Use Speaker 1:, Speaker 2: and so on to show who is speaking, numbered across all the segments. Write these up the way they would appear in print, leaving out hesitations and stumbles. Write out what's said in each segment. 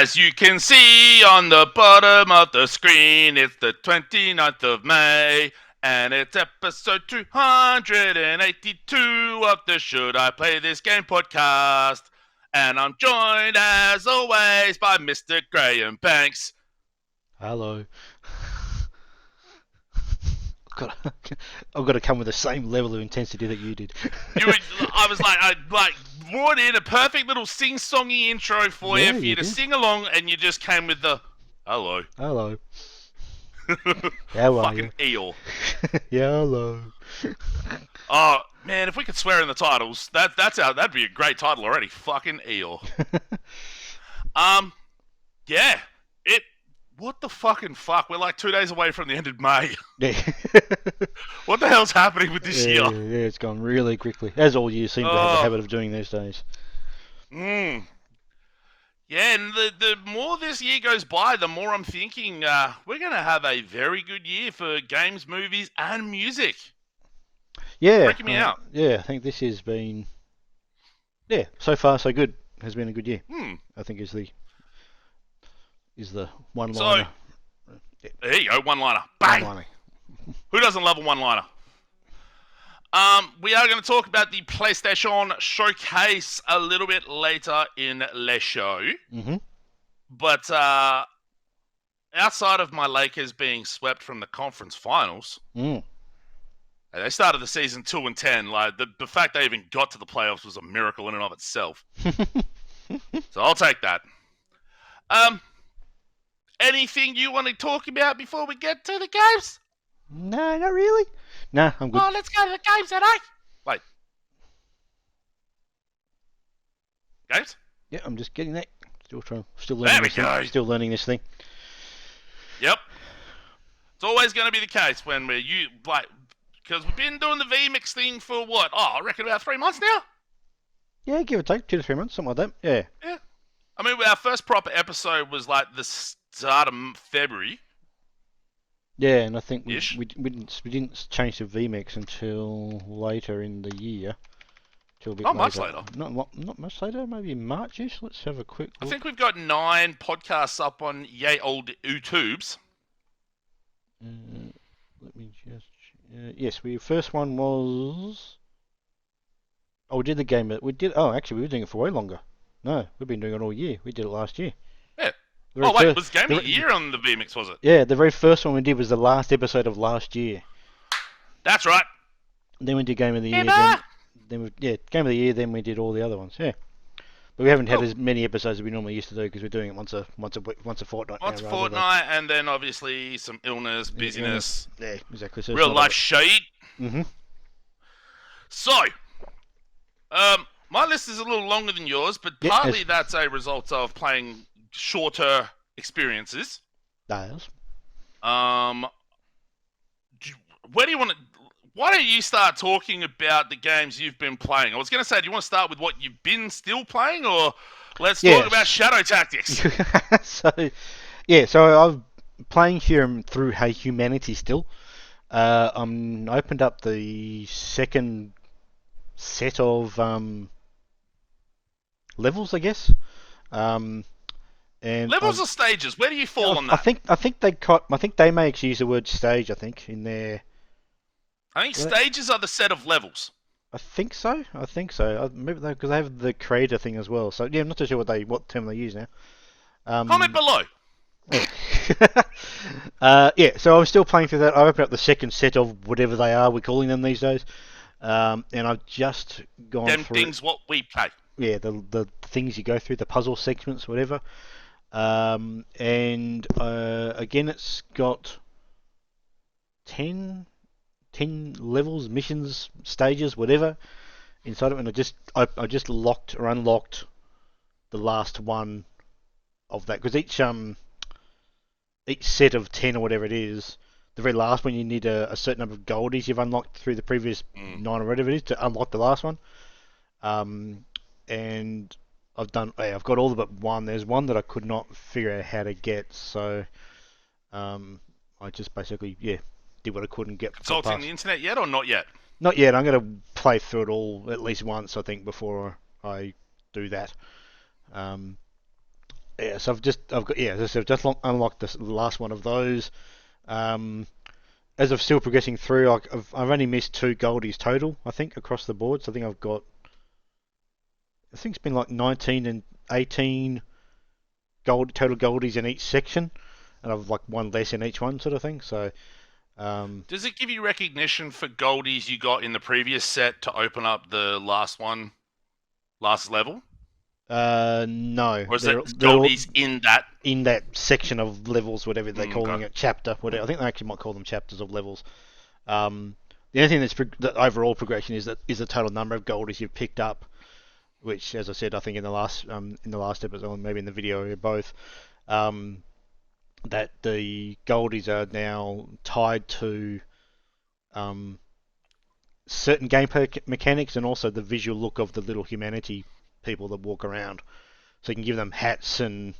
Speaker 1: As you can see on the bottom of the screen, it's the 29th of May, and it's episode 282 of the Should I Play This Game podcast. And I'm joined, as always, by Mr. Graham Banks.
Speaker 2: Hello. I've got to come with the same level of intensity that you did.
Speaker 1: I brought in a perfect little sing-songy intro for you to sing along, and you just came with the hello.
Speaker 2: Hello. How are
Speaker 1: Fucking
Speaker 2: you?
Speaker 1: eel.
Speaker 2: Yeah, hello.
Speaker 1: Oh man, if we could swear in the titles, that'd be a great title already. Fucking eel. Yeah. What the fucking fuck? We're like 2 days away from the end of May.
Speaker 2: Yeah.
Speaker 1: What the hell's happening with this year?
Speaker 2: Yeah, it's gone really quickly, as all years seem to have a habit of doing these days.
Speaker 1: Yeah, and the more this year goes by, the more I'm thinking we're going to have a very good year for games, movies, and music.
Speaker 2: Yeah.
Speaker 1: Freaking me out.
Speaker 2: Yeah, I think this has been... Yeah, so far so good. Has been a good year. I think is the one-liner.
Speaker 1: So, there you go, one-liner. Bang!
Speaker 2: One-liner.
Speaker 1: Who doesn't love a one-liner? We are going to talk about the PlayStation Showcase a little bit later in the show.
Speaker 2: Mm-hmm.
Speaker 1: But outside of my Lakers being swept from the conference finals, they started the season 2-10. Like the fact they even got to the playoffs was a miracle in and of itself. So I'll take that. Anything you want to talk about before we get to the games?
Speaker 2: No, not really. Nah, I'm good.
Speaker 1: Oh, let's go to the games then, eh? Wait. Games?
Speaker 2: Yeah, I'm just getting that. Still learning.
Speaker 1: There we go.
Speaker 2: Still learning this thing.
Speaker 1: Yep. It's always going to be the case when because we've been doing the VMix thing for what? Oh, I reckon about 3 months now.
Speaker 2: Yeah, give or take 2 to 3 months, something like that. Yeah.
Speaker 1: Yeah. I mean, our first proper episode was like the start of February.
Speaker 2: Yeah, and I think we didn't change to VMix until later in the year. Till a bit
Speaker 1: Not much later.
Speaker 2: Not much later. Maybe Marchish. Let's have a quick look.
Speaker 1: I think we've got 9 podcasts up on yay old YouTubes.
Speaker 2: Let me just. Yes, first one was. Oh, we did the game. Actually, we were doing it for way longer. No, we've been doing it all year. We did it last year.
Speaker 1: Yeah. Oh wait, was Game of the Year on the VMix, was it?
Speaker 2: Yeah, the very first one we did was the last episode of last year.
Speaker 1: That's right.
Speaker 2: Then we did Game of the Year. Game of the Year. Then we did all the other ones. Yeah, but we haven't had as many episodes as we normally used to do because we're doing it once a fortnight.
Speaker 1: Once a fortnight, and then obviously some illness, busyness.
Speaker 2: Yeah, exactly. So
Speaker 1: real life shit.
Speaker 2: Mm-hmm.
Speaker 1: So, my list is a little longer than yours, but partly that's a result of playing shorter experiences.
Speaker 2: Dials.
Speaker 1: Where do you want to? Why don't you start talking about the games you've been playing? I was going to say, do you want to start with what you've been still playing, or let's talk about Shadow Tactics?
Speaker 2: So I'm playing here through Hey Humanity still. I opened up the second set of levels, I guess. And
Speaker 1: levels or stages? Where do you fall on that?
Speaker 2: I think they may actually use the word stage. I think in there.
Speaker 1: I think stages are the set of levels.
Speaker 2: I think so. Maybe because they have the creator thing as well. So yeah, I'm not too sure what term they use now.
Speaker 1: Comment below.
Speaker 2: So I was still playing through that. I opened up the second set of whatever they are. We're calling them these days. And I've just gone through
Speaker 1: things what we play.
Speaker 2: Yeah, the things you go through, the puzzle segments, whatever. And again, it's got 10 levels, missions, stages, whatever inside of it. And I just locked or unlocked the last one of that because each set of 10 or whatever it is, the very last one you need a certain number of goldies you've unlocked through the previous 9 or whatever it is to unlock the last one. And I've got all but one. There's one that I could not figure out how to get, so I just basically did what I could and get.
Speaker 1: Consulting the internet yet or not yet?
Speaker 2: Not yet. I'm going to play through it all at least once, I think, before I do that. Yeah, so I've got yeah, as I said, I've just unlocked the last one of those. Um, as I'm still progressing through, I've only missed 2 goldies total, I think, across the board. So I think I think it's been like 19 and 18 total goldies in each section, and I've like one less in each one, sort of thing. So
Speaker 1: Does it give you recognition for goldies you got in the previous set to open up the last level?
Speaker 2: no,
Speaker 1: Or is it
Speaker 2: they're all
Speaker 1: goldies in that?
Speaker 2: in that section of levels, whatever they're calling
Speaker 1: Okay.
Speaker 2: it, chapter, whatever. I think they actually might call them chapters of levels. The only thing that overall progression is the total number of goldies you've picked up, which, as I said, I think in the last episode, maybe in the video, or both, um, that the goldies are now tied to um, certain gameplay mechanics and also the visual look of the little humanity people that walk around. So you can give them hats and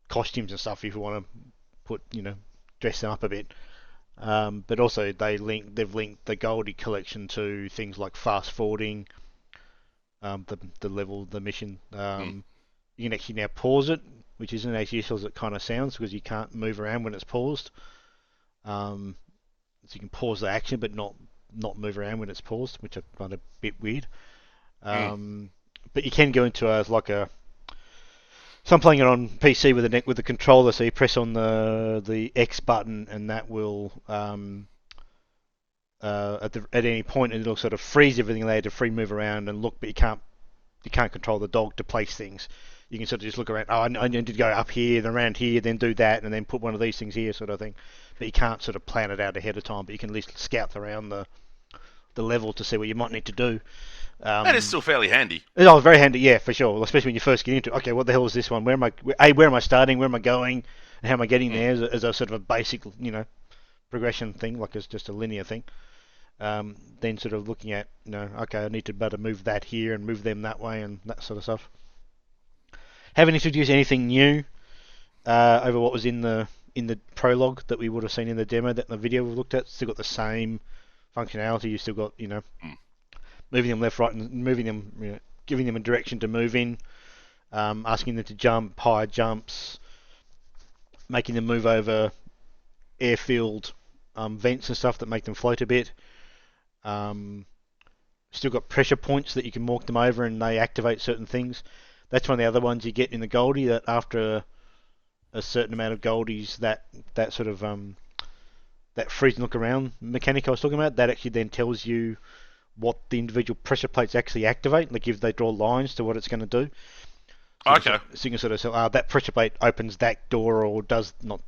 Speaker 2: costumes and stuff if you want to dress them up a bit. But also they've linked the Goldie collection to things like fast forwarding, the mission.
Speaker 1: Mm.
Speaker 2: You can actually now pause it, which isn't as useful as it kind of sounds because you can't move around when it's paused. So you can pause the action but not move around when it's paused, which I find a bit weird.
Speaker 1: Mm.
Speaker 2: But you can go into so I'm playing it on PC with the controller, so you press on the X button and that will at any point it'll sort of freeze everything there to free move around and look, but you can't control the dog to place things. You can sort of just look around. Oh, I need to go up here and around here, then do that, and then put one of these things here, sort of thing. But you can't sort of plan it out ahead of time. But you can at least scout around the level to see what you might need to do.
Speaker 1: That is still fairly handy.
Speaker 2: It's very handy, yeah, for sure. Especially when you first get into it. Okay, what the hell is this one? Where am I starting? Where am I going? And how am I getting there? As a sort of a basic, progression thing, like it's just a linear thing. Then sort of looking at, okay, I need to better move that here and move them that way and that sort of stuff. Haven't introduced anything new over what was in the prologue that we would have seen in the demo that in the video we looked at. Still got the same functionality. You still got moving them left, right, and moving them, giving them a direction to move in, asking them to jump, high jumps, making them move over airfield vents and stuff that make them float a bit. Still got pressure points that you can walk them over and they activate certain things. That's one of the other ones you get in the Goldie, that after a certain amount of Goldies, that sort of that freeze and look around mechanic I was talking about, that actually then tells you what the individual pressure plates actually activate, like if they draw lines to what it's going to do. So
Speaker 1: Okay.
Speaker 2: you can sort of say, that pressure plate opens that door or does not,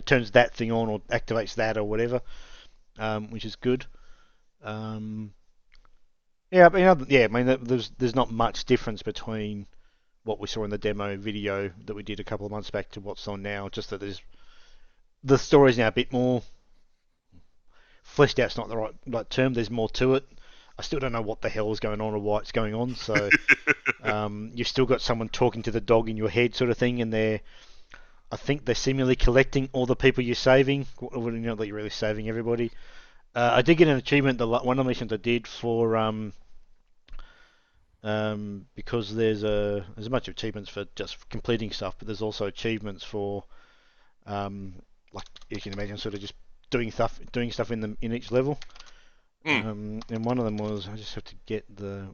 Speaker 2: turns that thing on or activates that or whatever, which is good. Yeah, I mean, there's not much difference between what we saw in the demo video that we did a couple of months back to what's on now. Just that the story's now a bit more fleshed out's not the right term. There's more to it. I still don't know what the hell is going on or why it's going on. So you've still got someone talking to the dog in your head, sort of thing, and I think they're seemingly collecting all the people you're saving. Not that you're really saving everybody. I did get an achievement. One of the missions I did for because there's a bunch of achievements for just completing stuff, but there's also achievements for like you can imagine, sort of just doing stuff in each level. And one of them was, I just have to get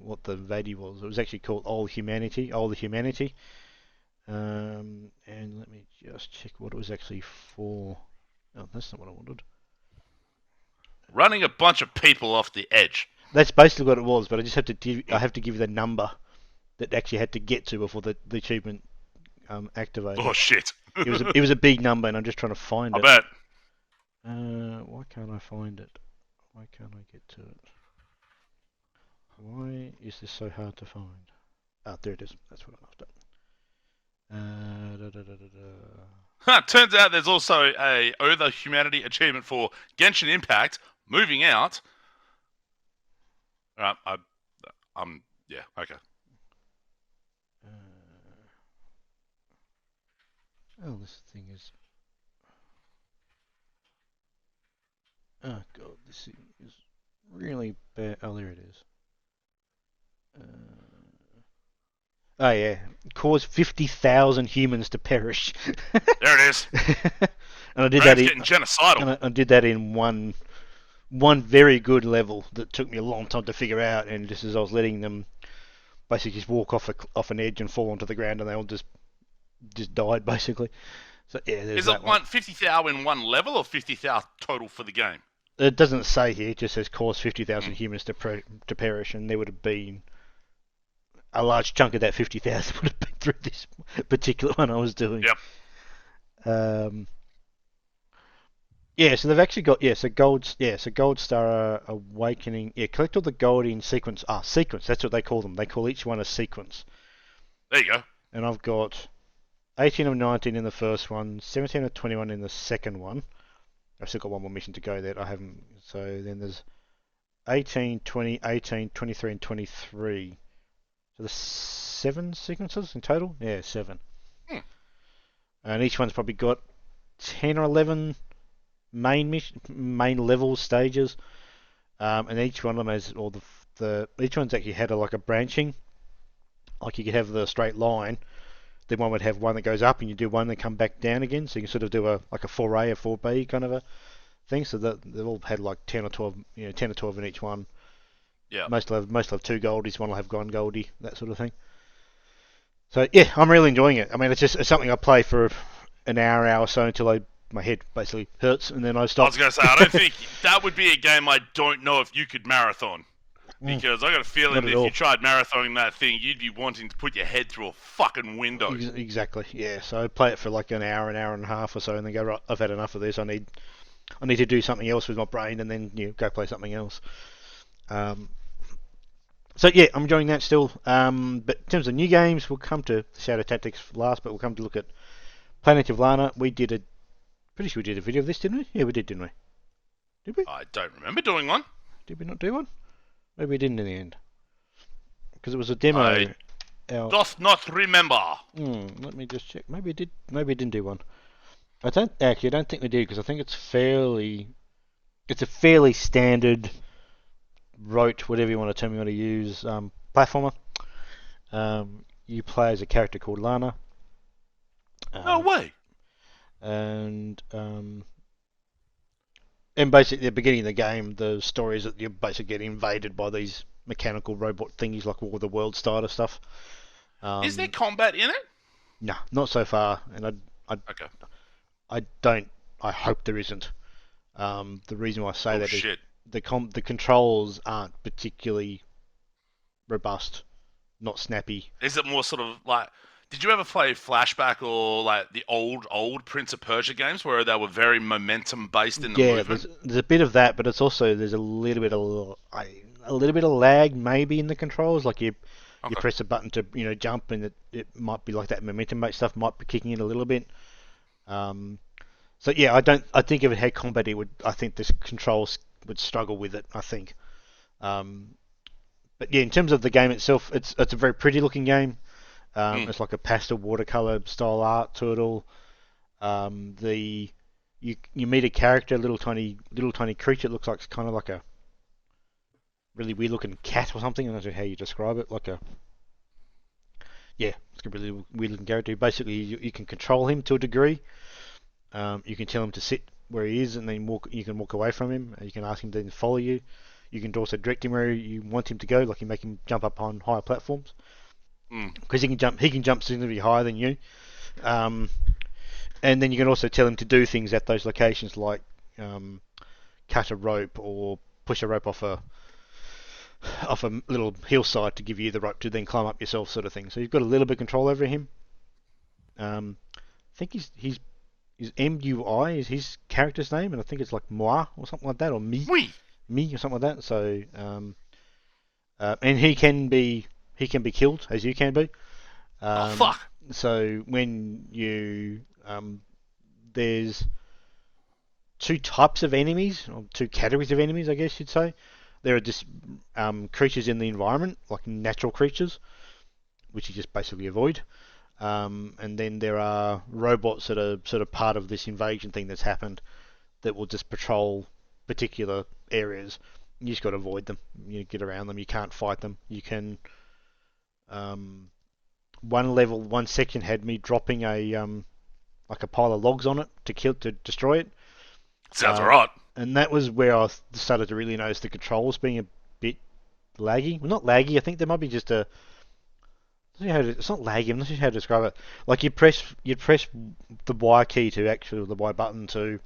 Speaker 2: what the value was. It was actually called All the Humanity. And let me just check what it was actually for. Oh, that's not what I wanted.
Speaker 1: Running a bunch of people off the edge.
Speaker 2: That's basically what it was, but I just have to give you the number that actually had to get to before the achievement activated.
Speaker 1: Oh shit!
Speaker 2: It was a big number, and I'm just trying to find
Speaker 1: I
Speaker 2: it.
Speaker 1: bet.
Speaker 2: Why can't I find it? Why can't I get to it? Why is this so hard to find? Ah, there it is. That's what I'm after.
Speaker 1: Turns out there's also a Other Humanity achievement for Genshin Impact. Moving out. Yeah, okay.
Speaker 2: This thing is. Oh god, this thing is really bad. Oh, there it is. Oh yeah, cause 50,000 humans to perish.
Speaker 1: There it is.
Speaker 2: And I did that
Speaker 1: Man's
Speaker 2: in
Speaker 1: getting genocidal.
Speaker 2: and I did that in one very good level that took me a long time to figure out. And just as I was letting them basically just walk off an edge and fall onto the ground, and they all just died basically. So yeah, there's
Speaker 1: Is it
Speaker 2: that one.
Speaker 1: 50,000 in one level or 50,000 total for the game?
Speaker 2: It doesn't say here; it just says cause 50,000
Speaker 1: Mm.
Speaker 2: humans to perish, and there would have been a large chunk of that 50,000 would have been through this particular one I was doing.
Speaker 1: Yep.
Speaker 2: Um, yeah, so they've actually got gold star awakening. Yeah, collect all the gold in sequence. Sequence. That's what they call them. They call each one a sequence.
Speaker 1: There you go.
Speaker 2: And I've got 18 of 19 in the first one, 17 of 21 in the second one. I've still got one more mission to go there. I haven't. So then there's 18, 20, 18, 23, and 23. So there's 7 sequences in total? Yeah, 7.
Speaker 1: Hmm.
Speaker 2: And each one's probably got 10 or 11 main level stages. And each one of them has, or each one's actually had like a branching. Like you could have the straight line, then one would have one that goes up, and you do one that come back down again. So you can sort of do a 4A or 4B kind of a thing. So that they've all had like 10 or 12, 10 or 12 in each one.
Speaker 1: Yeah.
Speaker 2: Most will have 2 goldies, one will have 1 goldie, that sort of thing. So yeah, I'm really enjoying it. I mean, it's something I play for an hour or so until my head basically hurts, and then I
Speaker 1: I
Speaker 2: stop.
Speaker 1: was going to say, I don't think that would be a game I don't know if you could marathon. Because I got a feeling
Speaker 2: Not
Speaker 1: that
Speaker 2: at
Speaker 1: if
Speaker 2: all.
Speaker 1: you tried marathoning that thing, you'd be wanting to put your head through a fucking window.
Speaker 2: Exactly. Yeah. So I play it for like an hour and a half or so, and then go, right, I've had enough of this. I need to do something else with my brain, and then go play something else. So yeah, I'm enjoying that still. But in terms of new games, we'll come to Shadow Tactics last, but we'll come to look at Planet of Lana. Pretty sure we did a video of this, didn't we? Yeah, we did, didn't we? Did we?
Speaker 1: I don't remember doing one.
Speaker 2: Did we not do one? Maybe we didn't in the end. Because it was a demo.
Speaker 1: I doth not remember.
Speaker 2: Let me just check. Maybe we did. Maybe we didn't do one. I don't think we did, because I think it's a fairly standard, rote, whatever you want to use, platformer. You play as a character called Lana.
Speaker 1: No way.
Speaker 2: And basically, at the beginning of the game, the story is that you're basically getting invaded by these mechanical robot thingies, like all the world starter stuff.
Speaker 1: Is there combat in it?
Speaker 2: No, not so far, and
Speaker 1: Okay.
Speaker 2: I don't. I hope there isn't. The reason why I say that is
Speaker 1: Shit.
Speaker 2: the controls aren't particularly robust, not snappy.
Speaker 1: Is it more sort of like? Did you ever play Flashback or like the old Prince of Persia games where they were very momentum based in the
Speaker 2: Yeah,
Speaker 1: movement?
Speaker 2: there's a bit of that, but there's a little bit of lag maybe in the controls. Like you
Speaker 1: Okay.
Speaker 2: press a button to jump, and it might be like that momentum based stuff might be kicking in a little bit. So yeah, I think if it had combat, I think this controls would struggle with it. I think. But yeah, in terms of the game itself, it's a very pretty looking game. It's like a pastel watercolor style art to it all. You meet a character, a little tiny creature. It looks like it's kind of like a really weird looking cat or something. I don't know how you describe it. It's a really weird looking character. Basically, you can control him to a degree. You can tell him to sit where he is, and then you can walk away from him. You can ask him to then follow you. You can also direct him where you want him to go, like you make him jump up on higher platforms. Because he can jump significantly higher than you. And then you can also tell him to do things at those locations, like cut a rope or push a rope off a little hillside to give you the rope to then climb up yourself, sort of thing. So you've got a little bit of control over him. I think his MUI is his character's name, and I think it's like Moi or something like that, or Me or something like that. So and he can be killed, as you can be.
Speaker 1: Fuck.
Speaker 2: So when there's 2 types of enemies, or 2 categories of enemies, I guess you'd say. There are just creatures in the environment, like natural creatures, which you just basically avoid. And then there are robots that are sort of part of this invasion thing that's happened, that will just patrol particular areas. You just got to avoid them. You get around them. You can't fight them. You can one section had me dropping a like a pile of logs on it to destroy it.
Speaker 1: Sounds alright.
Speaker 2: And that was where I started to really notice the controls being a bit laggy. Well, not laggy. I think there might be just a. It's not laggy. I'm not sure how to describe it. Like you'd press the Y key to actually the Y button to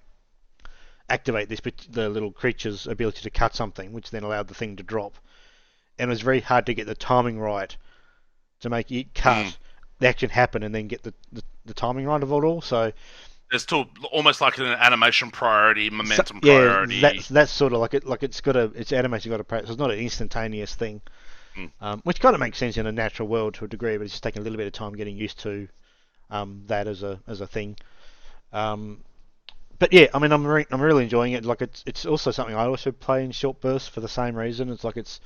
Speaker 2: activate the little creature's ability to cut something, which then allowed the thing to drop. And it was very hard to get the timing right to make it cut, the action happen, and then get the timing right of it all. So
Speaker 1: there's still almost like an animation priority, momentum priority.
Speaker 2: Yeah, that's sort of its animation got a priority. So it's not an instantaneous thing, which kind of makes sense in a natural world to a degree, but it's just taking a little bit of time getting used to that as a thing. But yeah, I mean, I'm really enjoying it. Like it's also something I also play in short bursts for the same reason. It's like it's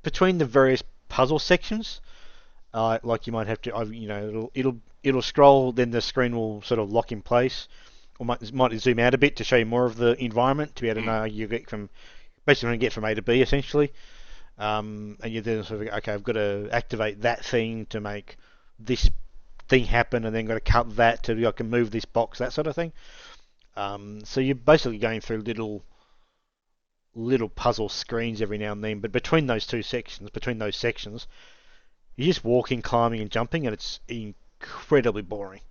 Speaker 2: between the various puzzle sections. Like you might have to, it'll scroll, then the screen will sort of lock in place, or might zoom out a bit to show you more of the environment to be able to know you get from A to B essentially. And you then sort of okay, I've got to activate that thing to make this thing happen, and then got to cut that to I can move this box, that sort of thing. So you're basically going through little puzzle screens every now and then, but between those sections, you're just walking, climbing, and jumping, and it's incredibly boring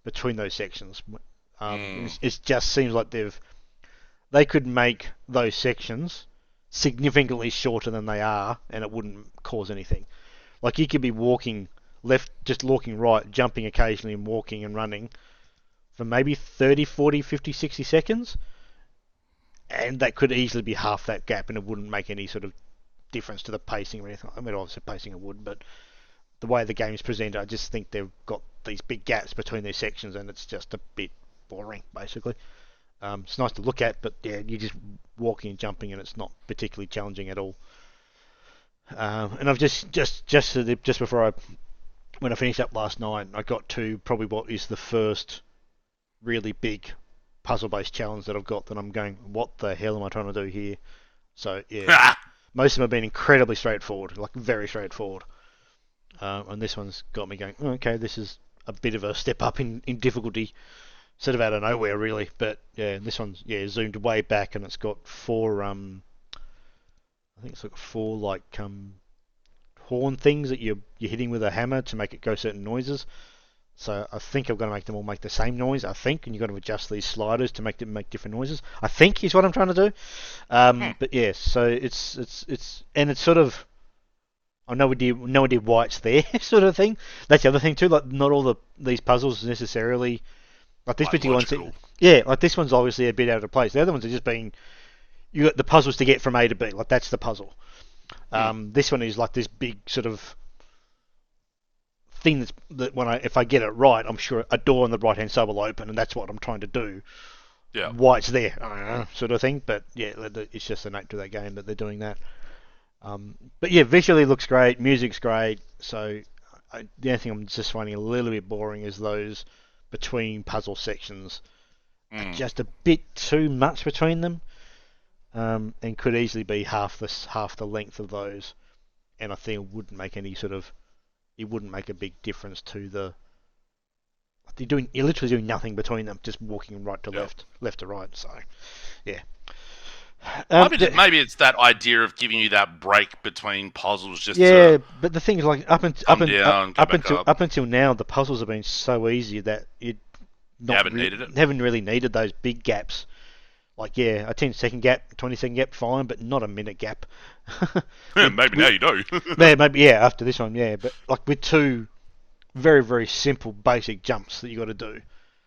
Speaker 2: between those sections. It just seems like they could make those sections significantly shorter than they are, and it wouldn't cause anything. Like you could be walking left, just walking right, jumping occasionally, and walking and running for maybe 30, 40, 50, 60 seconds, and that could easily be half that gap, and it wouldn't make any sort of difference to the pacing or anything. I mean, obviously pacing it would, but the way the game's presented, I just think they've got these big gaps between these sections, and it's just a bit boring, basically. It's nice to look at, but yeah, you're just walking and jumping, and it's not particularly challenging at all. And I've just before when I finished up last night, I got to probably what is the first really big puzzle-based challenge that I've got that I'm going, what the hell am I trying to do here? So yeah, most of them have been incredibly straightforward, like very straightforward. And this one's got me going, okay, this is a bit of a step up in difficulty, sort of out of nowhere really. But yeah, this one's zoomed way back, and it's got four I think it's like four horn things that you're hitting with a hammer to make it go certain noises. So I think I'm going to make them all make the same noise, I think, and you've got to adjust these sliders to make them make different noises, I think is what I'm trying to do. But yeah, so it's sort of, I no idea why it's there sort of thing. That's the other thing too, like not all these puzzles necessarily, like this particular one, like this one's obviously a bit out of place. The other ones are just being, you got the puzzles to get from A to B, like that's the puzzle. This one is like this big sort of thing that if I get it right, I'm sure a door on the right hand side will open, and that's what I'm trying to do.
Speaker 1: Yeah.
Speaker 2: Why it's there, I don't know, sort of thing. But yeah, it's just the nature of that game that they're doing that. But yeah, visually looks great, music's great. So the only thing I'm just finding a little bit boring is those between puzzle sections. Just a bit too much between them. And could easily be half the length of those, and I think it wouldn't make a big difference to the. You're literally doing nothing between them, just walking right to left to right. So, yeah.
Speaker 1: Maybe it's that idea of giving you that break between puzzles,
Speaker 2: but the thing is, like up until now, the puzzles have been so easy that haven't really needed those big gaps. Like, yeah, a 10-second gap, 20-second gap, fine, but not a minute gap.
Speaker 1: Maybe now you do.
Speaker 2: After this one, yeah. But, like, with two very, very simple, basic jumps that you got to do,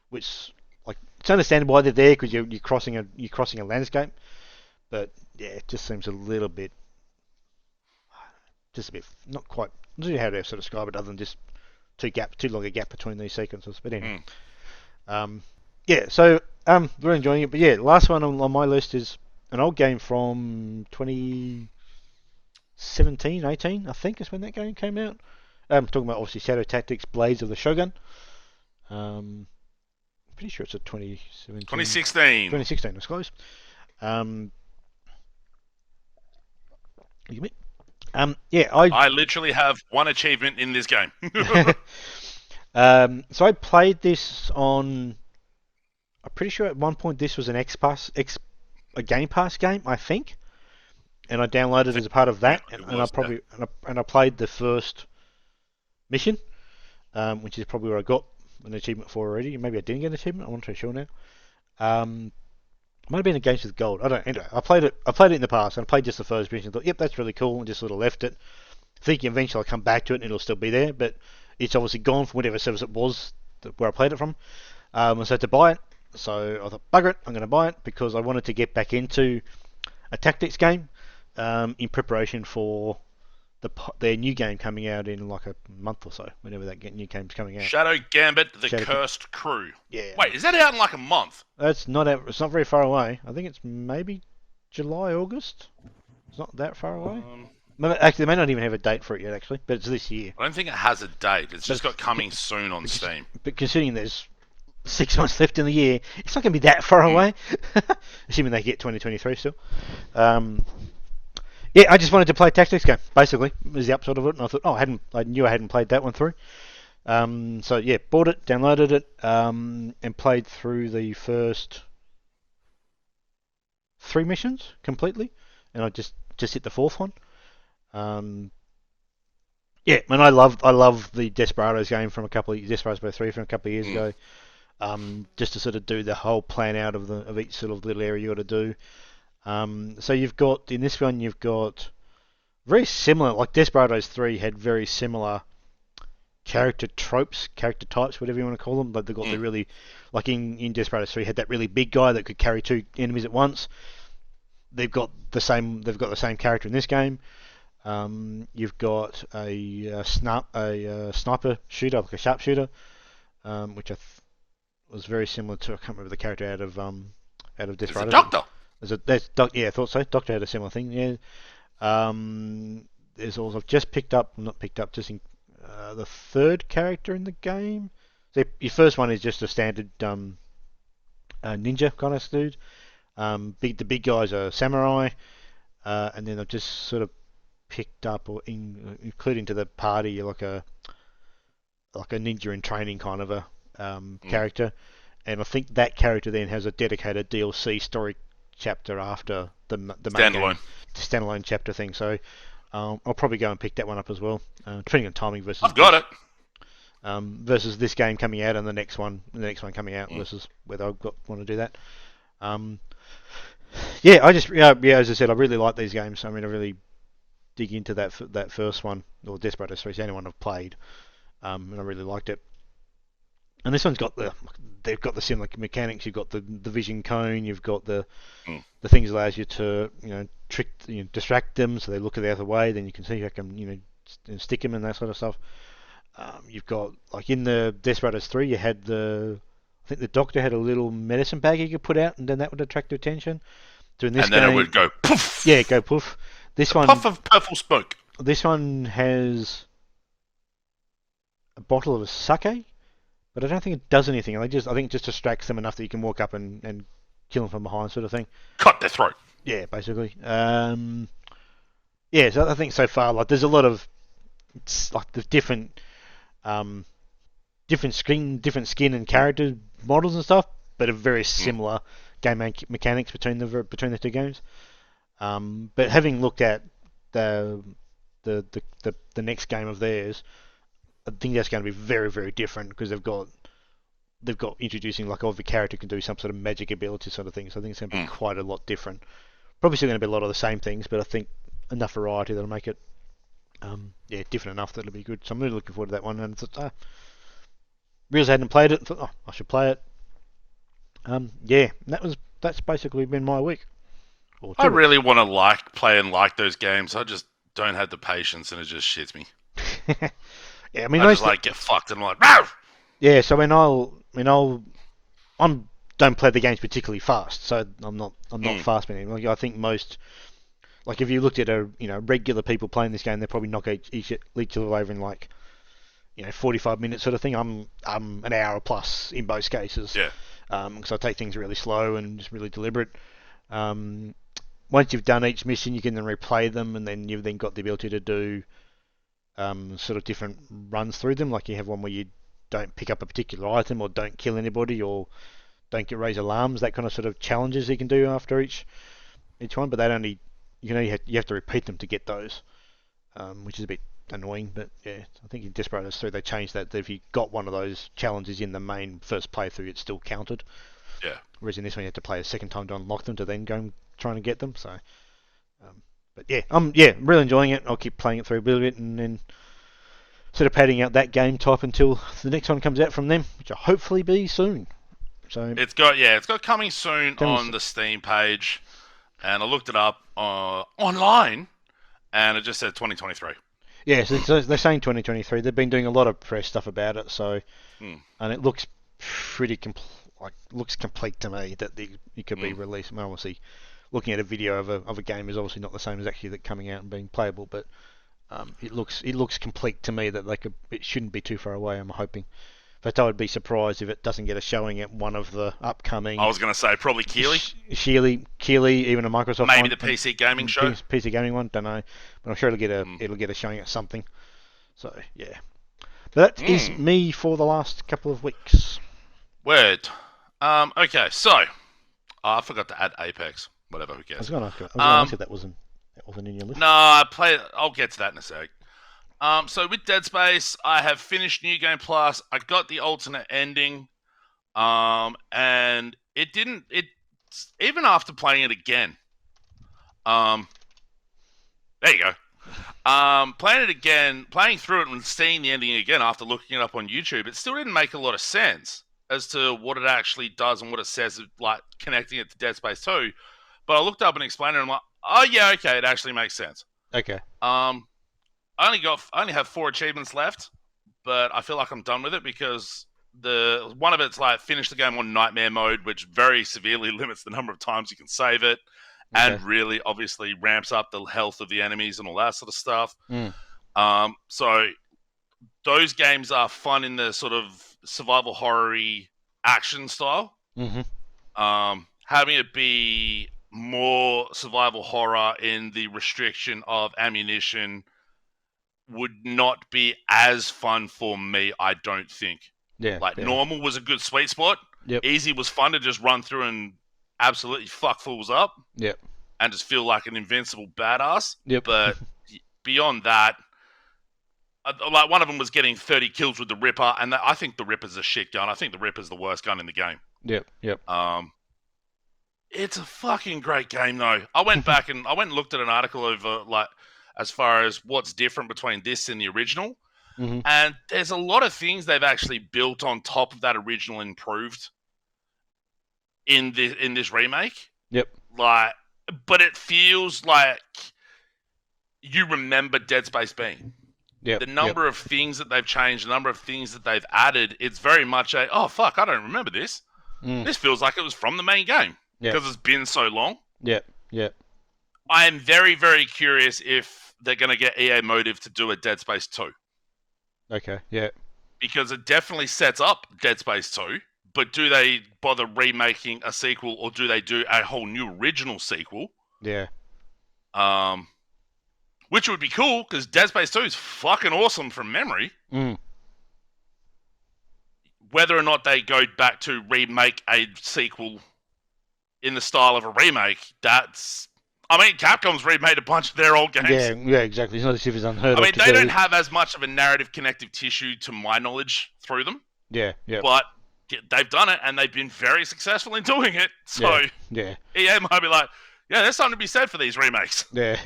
Speaker 2: which, like, it's understandable why they're there, because you're crossing a landscape. But, yeah, it just seems a little bit, not quite, I don't know how to sort of describe it other than just too long a gap between these sequences. But anyway. Yeah, so we're enjoying it, but yeah, last one on my list is an old game from 2017, 18, I think is when that game came out. I'm talking about obviously Shadow Tactics: Blades of the Shogun. Pretty sure it's a 2017.
Speaker 1: 2016.
Speaker 2: 2016, it's close. Yeah,
Speaker 1: I literally have one achievement in this game.
Speaker 2: so I played this on. I'm pretty sure at one point this was an a Game Pass game, I think, and I downloaded it as a part of
Speaker 1: Yeah,
Speaker 2: that,
Speaker 1: it
Speaker 2: and I
Speaker 1: was. Yeah.
Speaker 2: probably and I played the first mission, which is probably where I got an achievement for already. Maybe I didn't get an achievement. I'm not too sure now. Might have been Against with Gold. I don't. Anyway, I played it. I played it in the past, and I played just the first mission. And thought, yep, that's really cool, and just sort of left it, thinking eventually I'll come back to it and it'll still be there. But it's obviously gone from whatever service it was where I played it from. So I had to buy it. So I thought, bugger it, I'm going to buy it because I wanted to get back into a tactics game in preparation for their new game coming out in like a month or so, whenever that new game's coming out.
Speaker 1: Shadow Gambit: The
Speaker 2: Shadow
Speaker 1: Cursed Crew.
Speaker 2: Yeah.
Speaker 1: Wait, is that out in like a month?
Speaker 2: It's not out, it's not very far away. I think it's maybe July, August. It's not that far away. Actually, they may not even have a date for it yet, actually, but it's this year.
Speaker 1: I don't think it has a date. It's just got coming soon on Steam.
Speaker 2: But considering there's 6 months left in the year, it's not going to be that far away. Assuming they get 2023 still. Yeah, I just wanted to play a tactics game. Basically, was the upside of it, and I thought, I knew I hadn't played that one through. So yeah, bought it, downloaded it, and played through the first 3 missions completely, and I just hit the 4th one. Yeah, and I love the Desperados game from Desperados 3 from a couple of years ago. Just to sort of do the whole plan out of each sort of little area you got to do. So you've got in this one you've got very similar, like Desperados 3 had very similar character tropes, character types, whatever you want to call them. Like they've got the really, like in Desperados 3 had that really big guy that could carry 2 enemies at once. They've got the same character in this game. You've got a sniper shooter, like a sharpshooter, which was very similar to, I can't remember the character out of Desperados.
Speaker 1: It's a doctor.
Speaker 2: Yeah, I thought so. Doctor had a similar thing. Yeah. There's also just just the 3rd character in the game. So your first one is just a standard ninja kind of dude. The big guy's a samurai, and then I've just sort of picked up or including to the party like a ninja in training kind of a character, and I think that character then has a dedicated DLC story chapter after the main standalone chapter thing. So I'll probably go and pick that one up as well, depending on timing versus.
Speaker 1: I've got it.
Speaker 2: Versus this game coming out and the next one coming out versus whether I want to do that. Yeah, as I said, I really like these games. I mean, I really dig into that first one, or Desperados 3, anyone I've played, and I really liked it. And this one's they've got the similar mechanics. You've got the vision cone. You've got the things that allows you to distract them so they look the other way. Then you can see how can stick them and that sort of stuff. You've got like in the Desperados 3, you had I think the doctor had a little medicine bag you could put out, and then that would attract attention. So in this
Speaker 1: game, it would go poof.
Speaker 2: Yeah, go poof. This one,
Speaker 1: puff of purple smoke.
Speaker 2: This one has a bottle of sake, but I don't think it does anything. I think it just distracts them enough that you can walk up and kill them from behind, sort of thing.
Speaker 1: Cut their throat.
Speaker 2: Yeah, basically. Yeah, so I think so far, like there's a lot of like the different skin and character models and stuff, but a very similar game mechanics between the 2 games. But having looked at the next game of theirs, I think that's going to be very, very different because they've got introducing like every character can do some sort of magic ability sort of thing. So I think it's going to be quite a lot different. Probably still going to be a lot of the same things, but I think enough variety that'll make it different enough that it'll be good. So I'm really looking forward to that one. And I thought, realized I hadn't played it. Thought, I should play it. Yeah, that's basically been my week.
Speaker 1: I really want to play those games. I just don't have the patience, and it just shits me.
Speaker 2: Yeah, I mean,
Speaker 1: I just get fucked, and I'm like, no!
Speaker 2: Yeah, so I don't play the games particularly fast, so I'm not fast with Like I think most, like if you looked at regular people playing this game, they probably knock each other over in like 45 minutes sort of thing. I'm an hour plus in most cases.
Speaker 1: Yeah.
Speaker 2: Because I take things really slow and just really deliberate. once you've done each mission, you can then replay them, and then you've then got the ability to do sort of different runs through them. Like you have one where you don't pick up a particular item, or don't kill anybody, or don't get raise alarms. That kind of sort of challenges you can do after each one. But you have to repeat them to get those, which is a bit annoying. But yeah, I think in Desperados 3 they changed that if you got one of those challenges in the main first playthrough, it still counted.
Speaker 1: Yeah.
Speaker 2: Whereas in this one you have to play a second time to unlock them to then go and trying to get them. So, but yeah, I'm really enjoying it. I'll keep playing it through a bit and then sort of padding out that game type until the next one comes out from them, which will hopefully be soon. So
Speaker 1: it's got coming soon on the Steam page, and I looked it up online, and it just said 2023.
Speaker 2: Yeah, so they're saying 2023. They've been doing a lot of press stuff about it, so and it looks pretty looks complete to me that it could be released. I mean, obviously, looking at a video of a game is obviously not the same as actually that coming out and being playable, but it looks complete to me that it shouldn't be too far away. I'm hoping. But I would be surprised if it doesn't get a showing at one of the upcoming.
Speaker 1: I was going to say probably Keighley,
Speaker 2: even a Microsoft.
Speaker 1: Maybe
Speaker 2: one,
Speaker 1: the PC gaming show.
Speaker 2: PC gaming one, don't know, but I'm sure it'll get a showing at something. So yeah, but that is me for the last couple of weeks.
Speaker 1: Word. Okay, so I forgot to add Apex. Whatever, who cares?
Speaker 2: I was going to ask if that wasn't in your list.
Speaker 1: No, I'll get to that in a sec. So with Dead Space, I have finished New Game Plus. I got the alternate ending, and it didn't. Even after playing it again. There you go. Playing it again, playing through it and seeing the ending again after looking it up on YouTube, it still didn't make a lot of sense as to what it actually does and what it says, like connecting it to Dead Space 2. But I looked up and explained it, and I'm like, oh yeah, okay, it actually makes sense.
Speaker 2: Okay.
Speaker 1: I only have 4 achievements left, but I feel like I'm done with it because one of it's like finish the game on nightmare mode, which very severely limits the number of times you can save it, and really obviously ramps up the health of the enemies and all that sort of stuff. So those games are fun in the sort of survival horror-y action style. Having it be more survival horror in the restriction of ammunition would not be as fun for me, I don't think. Normal was a good sweet spot. Easy was fun to just run through and absolutely fuck fools up. And just feel like an invincible badass. But beyond that, like one of them was getting 30 kills with the Ripper, and I think the Ripper's a shit gun. I think the Ripper's the worst gun in the game. It's a fucking great game though. I went back and looked at an article over like as far as what's different between this and the original. And there's a lot of things they've actually built on top of that original improved in this remake. But it feels like you remember Dead Space being. The number of things that they've changed, the number of things that they've added, it's very much oh fuck, I don't remember this. This feels like it was from the main game because it's been so long. I am very, very curious if they're going to get EA Motive to do a Dead Space 2. Because it definitely sets up Dead Space 2, but do they bother remaking a sequel, or do they do a whole new original sequel? Which would be cool, because Dead Space 2 is fucking awesome from memory. Whether or not they go back to remake a sequel in the style of a remake, Capcom's remade a bunch of their old games.
Speaker 2: Yeah, exactly. It's not as if it's unheard of.
Speaker 1: They don't have as much of a narrative connective tissue, to my knowledge, through them. But they've done it, and they've been very successful in doing it. So EA might be like, yeah, there's something to be said for these remakes. The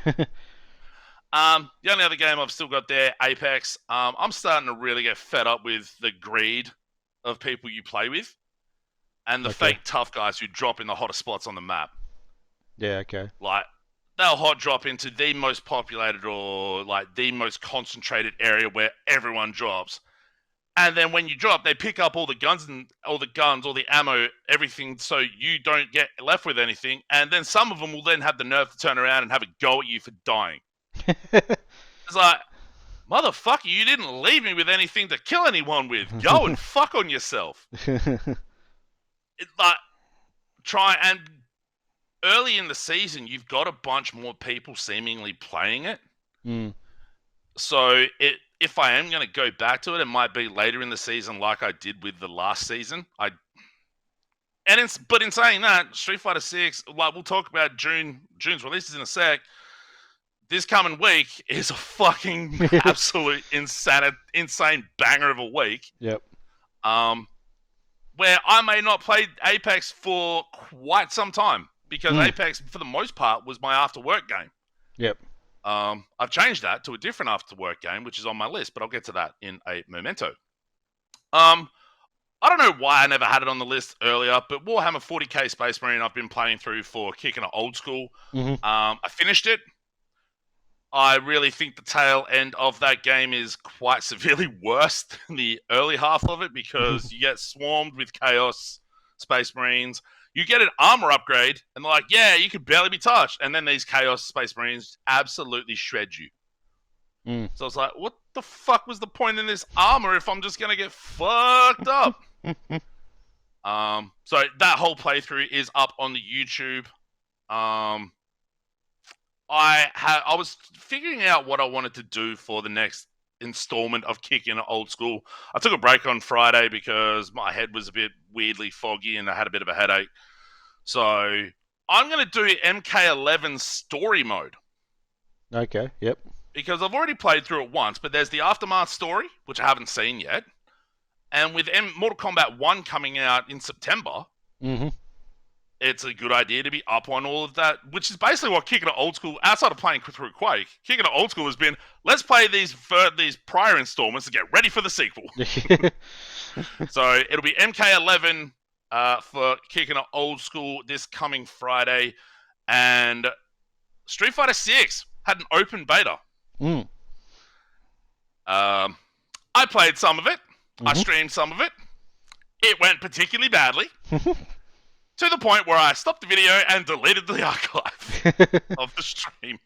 Speaker 1: only other game I've still got there, Apex. I'm starting to really get fed up with the greed of people you play with, and the fake tough guys who drop in the hottest spots on the map. Like, they'll hot drop into the most populated or like the most concentrated area where everyone drops. And then when you drop, they pick up all the guns, all the ammo, everything, so you don't get left with anything. And then some of them will then have the nerve to turn around and have a go at you for dying. It's like, motherfucker, you didn't leave me with anything to kill anyone with. Go and fuck on yourself. It's like, try and early in the season, you've got a bunch more people seemingly playing it. So if I am going to go back to it, it might be later in the season, like I did with the last season. But in saying that, Street Fighter 6, like we'll talk about June's releases in a sec. This coming week is a fucking absolute insane banger of a week.
Speaker 2: Yep.
Speaker 1: Where I may not play Apex for quite some time because Apex, for the most part, was my after work game.
Speaker 2: Yep.
Speaker 1: I've changed that to a different after work game, which is on my list, but I'll get to that in a memento. I don't know why I never had it on the list earlier, but Warhammer 40k Space Marine I've been playing through for kicking it old school. I finished it. I really think the tail end of that game is quite severely worse than the early half of it because you get swarmed with Chaos Space Marines. You get an armor upgrade, and they're like, yeah, you could barely be touched. And then these Chaos Space Marines absolutely shred you. So I was like, what the fuck was the point in this armor if I'm just going to get fucked up? So that whole playthrough is up on the YouTube. I was figuring out what I wanted to do for the next installment of Kicking It Old School. I took a break on Friday because my head was a bit weirdly foggy and I had a bit of a headache. So I'm going to do MK11 story mode.
Speaker 2: Okay, yep.
Speaker 1: Because I've already played through it once, but there's the Aftermath story, which I haven't seen yet. And with Mortal Kombat 1 coming out in September, it's a good idea to be up on all of that, which is basically what Kicking It Old School, outside of playing through Quake, Kicking It Old School has been, let's play these prior installments to get ready for the sequel. So it'll be MK11 for Kicking It Old School this coming Friday. And Street Fighter 6 had an open beta. I played some of it. I streamed some of it. It went particularly badly. To the point where I stopped the video and deleted the archive of the stream.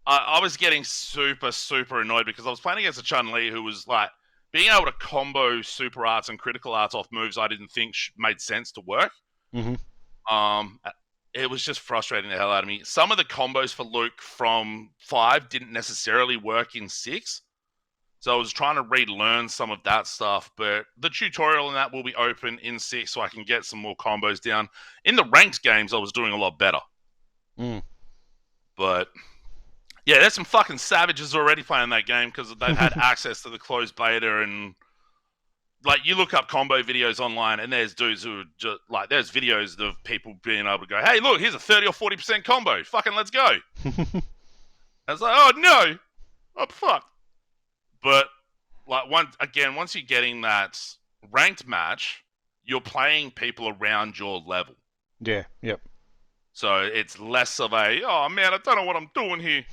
Speaker 1: I was getting super, super annoyed because I was playing against a Chun-Li who was like, being able to combo super arts and critical arts off moves I didn't think made sense to work. It was just frustrating the hell out of me. Some of the combos for Luke from 5 didn't necessarily work in 6. So I was trying to relearn some of that stuff, but the tutorial in that will be open in 6 so I can get some more combos down. In the ranked games, I was doing a lot better. But, yeah, there's some fucking savages already playing that game because they've had access to the closed beta and, like, you look up combo videos online and there's dudes who are just, like, there's videos of people being able to go, hey, look, here's a 30 or 40% combo. Fucking let's go. I was like, oh, no. Oh, fuck. But, like, once you're getting that ranked match, you're playing people around your level.
Speaker 2: Yeah, yep.
Speaker 1: So it's less of a, oh, man, I don't know what I'm doing here.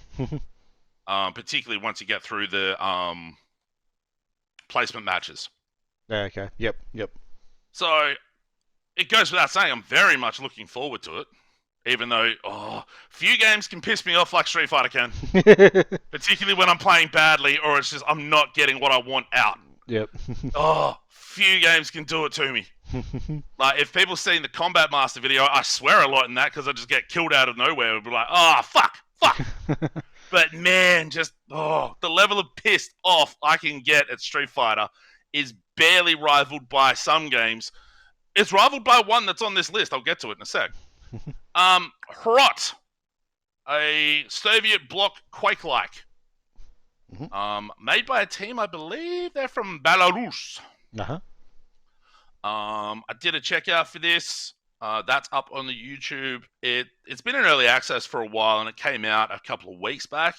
Speaker 1: Particularly once you get through the placement matches.
Speaker 2: Okay, yep.
Speaker 1: So it goes without saying, I'm very much looking forward to it. Even though, few games can piss me off like Street Fighter can. Particularly when I'm playing badly or it's just I'm not getting what I want out.
Speaker 2: Yep.
Speaker 1: Few games can do it to me. Like, if people seen the Combat Master video, I swear a lot in that because I just get killed out of nowhere. I'll be like, fuck. But, man, just, the level of pissed off I can get at Street Fighter is barely rivaled by some games. It's rivaled by one that's on this list. I'll get to it in a sec. Hrot, a Soviet bloc Quake-like, made by a team, I believe they're from Belarus. I did a checkout for this. That's up on the YouTube. It's been in early access for a while, and it came out a couple of weeks back.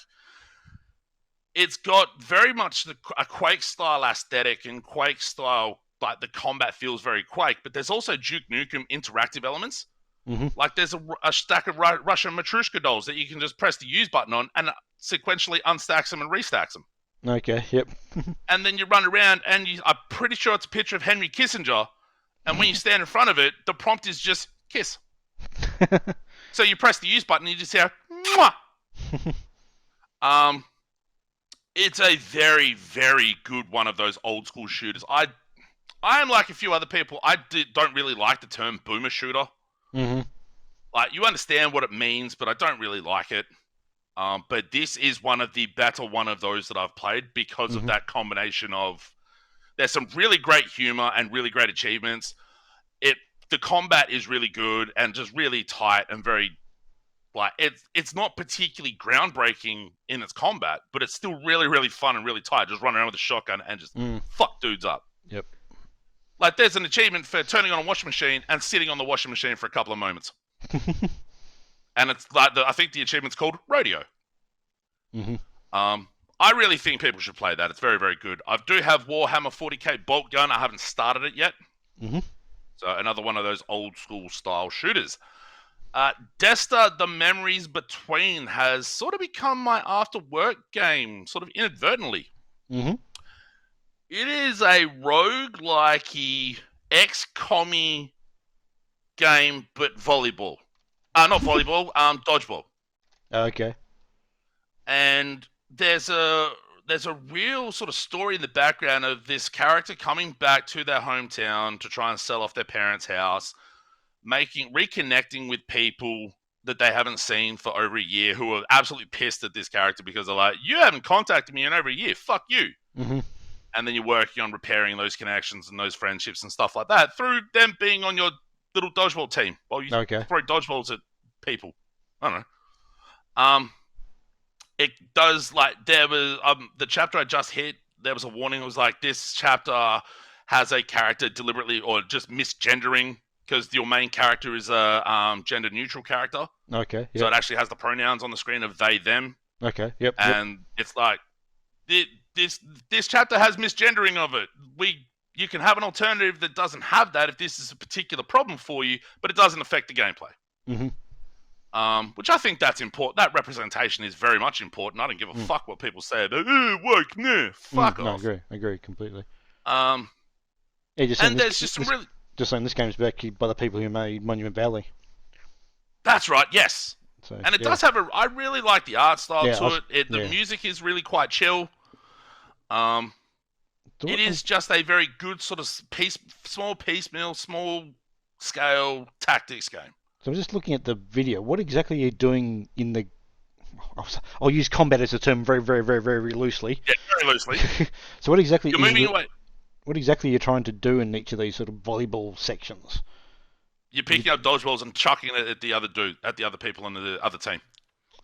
Speaker 1: It's got very much a Quake-style aesthetic and Quake-style, like the combat feels very Quake, but there's also Duke Nukem interactive elements. Like there's a stack of Russian Matryoshka dolls that you can just press the use button on and sequentially unstacks them and restacks them.
Speaker 2: Okay, yep.
Speaker 1: And then you run around and I'm pretty sure it's a picture of Henry Kissinger. And when you stand in front of it, the prompt is just kiss. So you press the use button and you just hear, mwah! It's a very, very good one of those old school shooters. I am like a few other people. Don't really like the term boomer shooter. Like, like you understand what it means, but I don't really like it. But this is one of the better one of those that I've played because of that combination of there's some really great humor and really great achievements. The combat is really good and just really tight and very like it's not particularly groundbreaking in its combat, but it's still really, really fun and really tight. Just running around with a shotgun and just fuck dudes up.
Speaker 2: Yep.
Speaker 1: Like there's an achievement for turning on a washing machine and sitting on the washing machine for a couple of moments. And it's like I think the achievement's called Rodeo. I really think people should play that. It's very, very good. I do have Warhammer 40k Bolt Gun. I haven't started it yet. So another one of those old school style shooters. Desta, The Memories Between has sort of become my after work game, sort of inadvertently. It is a roguelike ex-commie game, but volleyball. Not volleyball, dodgeball.
Speaker 2: Okay.
Speaker 1: And there's a real sort of story in the background of this character coming back to their hometown to try and sell off their parents' house, reconnecting with people that they haven't seen for over a year who are absolutely pissed at this character because they're like, you haven't contacted me in over a year, fuck you. And then you're working on repairing those connections and those friendships and stuff like that through them being on your little dodgeball team while you throw dodgeballs at people. I don't know. It does, like, there was the chapter I just hit, there was a warning. It was like, this chapter has a character deliberately or just misgendering because your main character is a gender neutral character.
Speaker 2: Okay. Yep.
Speaker 1: So it actually has the pronouns on the screen of they, them.
Speaker 2: Okay. Yep.
Speaker 1: And it's like, this chapter has misgendering of it. You can have an alternative that doesn't have that if this is a particular problem for you, but it doesn't affect the gameplay. Which I think that's important. That representation is very much important. I don't give a fuck what people say about, woke, nah, fuck off.
Speaker 2: No, I agree completely.
Speaker 1: Just
Speaker 2: saying this game's backed by the people who made Monument Valley.
Speaker 1: That's right, yes.
Speaker 2: So,
Speaker 1: and it does have I really like the art style to it. The music is really quite chill. It is just a very good sort of small piecemeal, small scale tactics game.
Speaker 2: So I'm just looking at the video. What exactly are you doing in the... I'll use combat as a term very, very, very, very loosely.
Speaker 1: Yeah, very loosely.
Speaker 2: So what exactly...
Speaker 1: You're moving away.
Speaker 2: What exactly are you trying to do in each of these sort of volleyball sections?
Speaker 1: You're picking up dodgeballs and chucking it at the other people on the other team.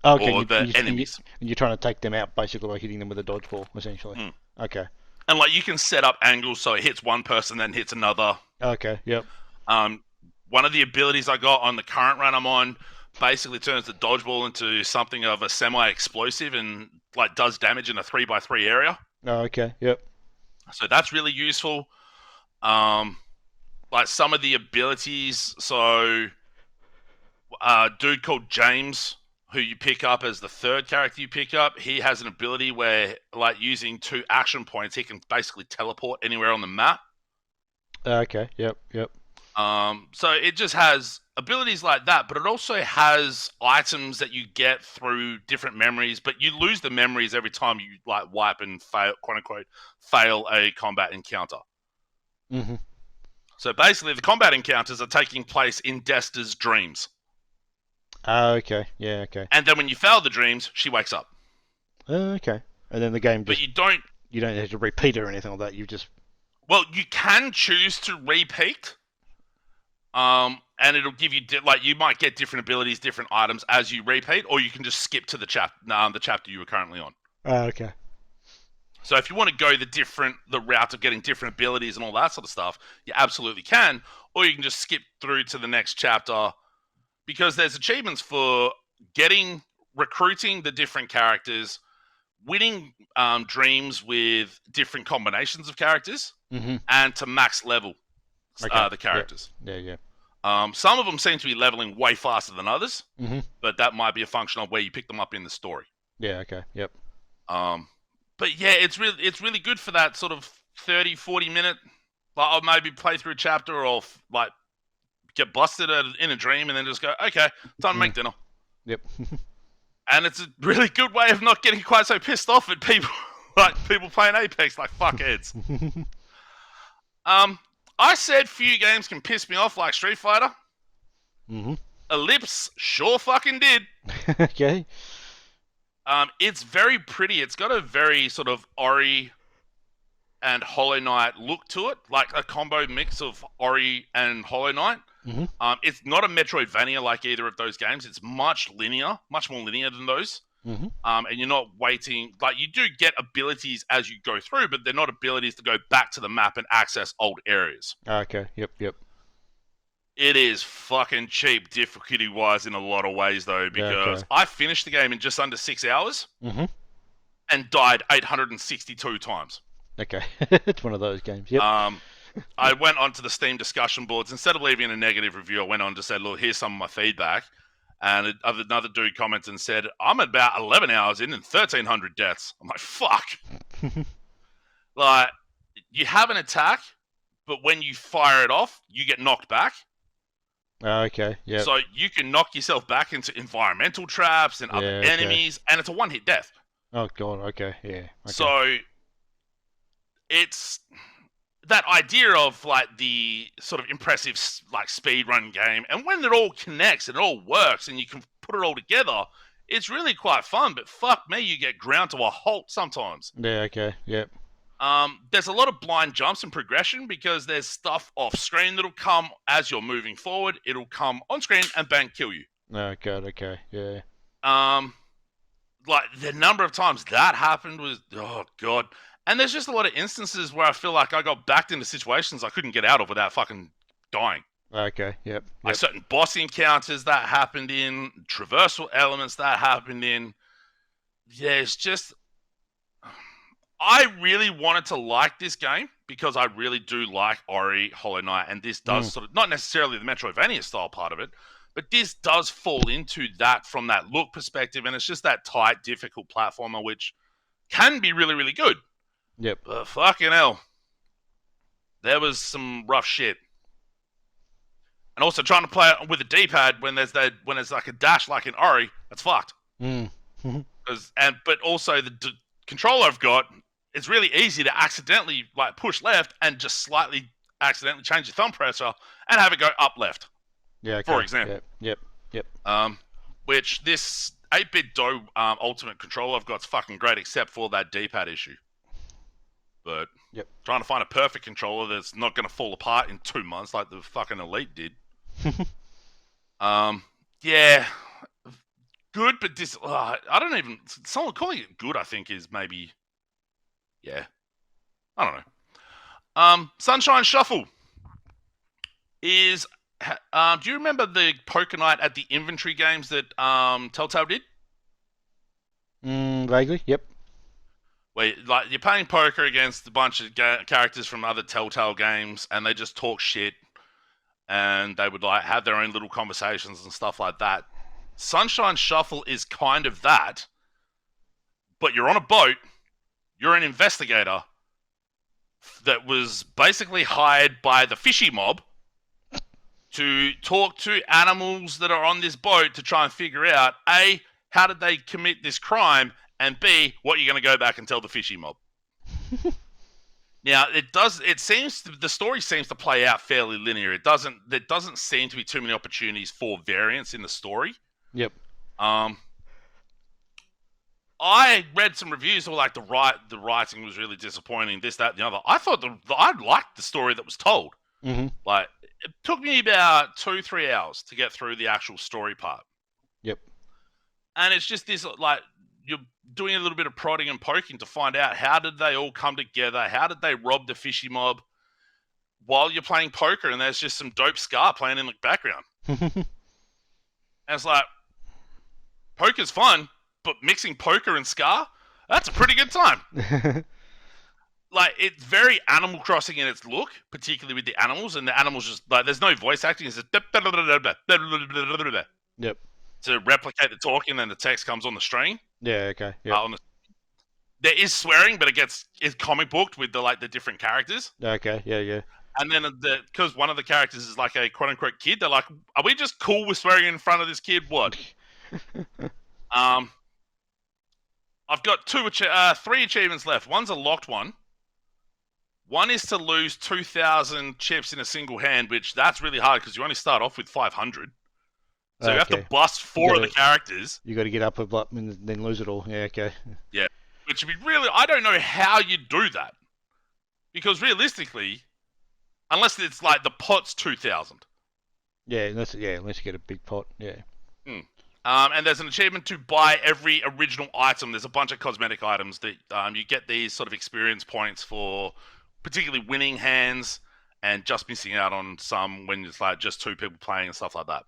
Speaker 2: Okay,
Speaker 1: or the enemies.
Speaker 2: And you're trying to take them out basically by hitting them with a dodgeball, essentially. Okay.
Speaker 1: And like you can set up angles so it hits one person, then hits another.
Speaker 2: Okay, yep.
Speaker 1: One of the abilities I got on the current run I'm on basically turns the dodgeball into something of a semi-explosive and like does damage in a 3x3 area.
Speaker 2: Oh, okay, yep.
Speaker 1: So that's really useful. Like some of the abilities, so a dude called James, who you pick up as the third character you pick up, he has an ability where, like, using 2 action points, he can basically teleport anywhere on the map.
Speaker 2: Okay, yep.
Speaker 1: So it just has abilities like that, but it also has items that you get through different memories, but you lose the memories every time you, like, wipe and fail, quote-unquote, fail a combat encounter. So basically, the combat encounters are taking place in Desta's dreams.
Speaker 2: Okay. Yeah, okay.
Speaker 1: And then when you fail the dreams, she wakes up.
Speaker 2: Okay. And then the game just...
Speaker 1: But
Speaker 2: you don't have to repeat it or anything like that. You just...
Speaker 1: Well, you can choose to repeat. And it'll give you... Like, you might get different abilities, different items as you repeat, or you can just skip to the chapter you were currently on.
Speaker 2: Okay.
Speaker 1: So if you want to go the route of getting different abilities and all that sort of stuff, you absolutely can. Or you can just skip through to the next chapter, because there's achievements for recruiting the different characters, winning dreams with different combinations of characters, and to max level the characters.
Speaker 2: Yeah.
Speaker 1: Some of them seem to be leveling way faster than others, but that might be a function of where you pick them up in the story.
Speaker 2: Yeah, okay, yep.
Speaker 1: But yeah, it's really good for that sort of 30, 40 minute, like I'll maybe play through a chapter or like get busted in a dream and then just go, okay, time to make dinner.
Speaker 2: Yep.
Speaker 1: And it's a really good way of not getting quite so pissed off at people, like people playing Apex like fuckheads. I said few games can piss me off like Street Fighter. Ellipse sure fucking did.
Speaker 2: Okay.
Speaker 1: It's very pretty. It's got a very sort of Ori and Hollow Knight look to it, like a combo mix of Ori and Hollow Knight.
Speaker 2: Mm-hmm.
Speaker 1: It's not a Metroidvania like either of those games. It's much more linear than those.
Speaker 2: Mm-hmm.
Speaker 1: And you're not waiting. Like, you do get abilities as you go through, but they're not abilities to go back to the map and access old areas.
Speaker 2: Okay. Yep.
Speaker 1: It is fucking cheap difficulty-wise in a lot of ways, though, because I finished the game in just under 6 hours and died 862 times.
Speaker 2: Okay. It's one of those games. Yep.
Speaker 1: I went onto the Steam discussion boards. Instead of leaving a negative review, I went on to say, look, here's some of my feedback. And another dude commented and said, I'm about 11 hours in and 1,300 deaths. I'm like, fuck. Like, you have an attack, but when you fire it off, you get knocked back.
Speaker 2: Okay, yeah.
Speaker 1: So you can knock yourself back into environmental traps and other enemies, and it's a one-hit death.
Speaker 2: Oh, God, okay, yeah. Okay.
Speaker 1: So it's that idea of, like, the sort of impressive, like, speedrun game, and when it all connects and it all works and you can put it all together, it's really quite fun, but fuck me, you get ground to a halt sometimes.
Speaker 2: Yeah, okay, yep.
Speaker 1: There's a lot of blind jumps and progression because there's stuff off screen that'll come as you're moving forward. It'll come on screen and bang, kill you.
Speaker 2: Oh, God, okay, yeah.
Speaker 1: Like, the number of times that happened was, oh, God. And there's just a lot of instances where I feel like I got backed into situations I couldn't get out of without fucking dying.
Speaker 2: Okay, yep.
Speaker 1: Like certain boss encounters that happened in, traversal elements that happened in. There's just... I really wanted to like this game because I really do like Ori, Hollow Knight, and this does sort of, not necessarily the Metroidvania style part of it, but this does fall into that from that look perspective, and it's just that tight, difficult platformer, which can be really, really good.
Speaker 2: Yep.
Speaker 1: But fucking hell, there was some rough shit. And also trying to play it with a D-pad when there's like a dash like in Ori, that's fucked. But also the controller I've got, it's really easy to accidentally, like, push left and just slightly accidentally change your thumb pressure and have it go up left.
Speaker 2: Yeah, okay.
Speaker 1: For example.
Speaker 2: Yep.
Speaker 1: Which this 8-bit Doe Ultimate controller I've got's fucking great, except for that D-pad issue. But trying to find a perfect controller that's not going to fall apart in 2 months like the fucking Elite did. Yeah, good, but this I don't even. Someone calling it good, I think, is maybe. Yeah, I don't know. Sunshine Shuffle is. Do you remember the poker night at the Inventory games that Telltale did?
Speaker 2: Vaguely, yep.
Speaker 1: Where, like, you're playing poker against a bunch of characters from other Telltale games, and they just talk shit, and they would, like, have their own little conversations and stuff like that. Sunshine Shuffle is kind of that, but you're on a boat, you're an investigator that was basically hired by the fishy mob to talk to animals that are on this boat to try and figure out, A, how did they commit this crime, and B, what you're going to go back and tell the fishy mob. Now, the story seems to play out fairly linear. There doesn't seem to be too many opportunities for variance in the story.
Speaker 2: Yep.
Speaker 1: I read some reviews that were like the writing was really disappointing, this, that, and the other. I thought I liked the story that was told.
Speaker 2: Mm-hmm.
Speaker 1: Like, it took me about 2-3 hours to get through the actual story part.
Speaker 2: Yep.
Speaker 1: And it's just this, like, you're doing a little bit of prodding and poking to find out how did they all come together, how did they rob the fishy mob while you're playing poker, and there's just some dope ska playing in the background. And it's like, poker's fun, but mixing poker and ska, that's a pretty good time. Like, it's very Animal Crossing in its look, particularly with the animals, and the animals just, like, there's no voice acting, it's just
Speaker 2: yep.
Speaker 1: to replicate the talking, and the text comes on the screen.
Speaker 2: Yeah, okay. Yep.
Speaker 1: There is swearing, but it's comic booked with the different characters.
Speaker 2: Okay, yeah.
Speaker 1: And then because one of the characters is like a quote unquote kid, they're like, "Are we just cool with swearing in front of this kid? What?" I've got 3 achievements left. One's a locked one. One is to lose 2,000 chips in a single hand, which that's really hard because you only start off with 500. So you have to bust 4 of the characters.
Speaker 2: You got to get up and then lose it all. Yeah, okay.
Speaker 1: Yeah, which would be really. I don't know how you do that, because realistically, unless it's like the pot's 2,000.
Speaker 2: Yeah, unless you get a big pot. Yeah.
Speaker 1: And there's an achievement to buy every original item. There's a bunch of cosmetic items that you get these sort of experience points for, particularly winning hands, and just missing out on some when it's like just 2 people playing and stuff like that.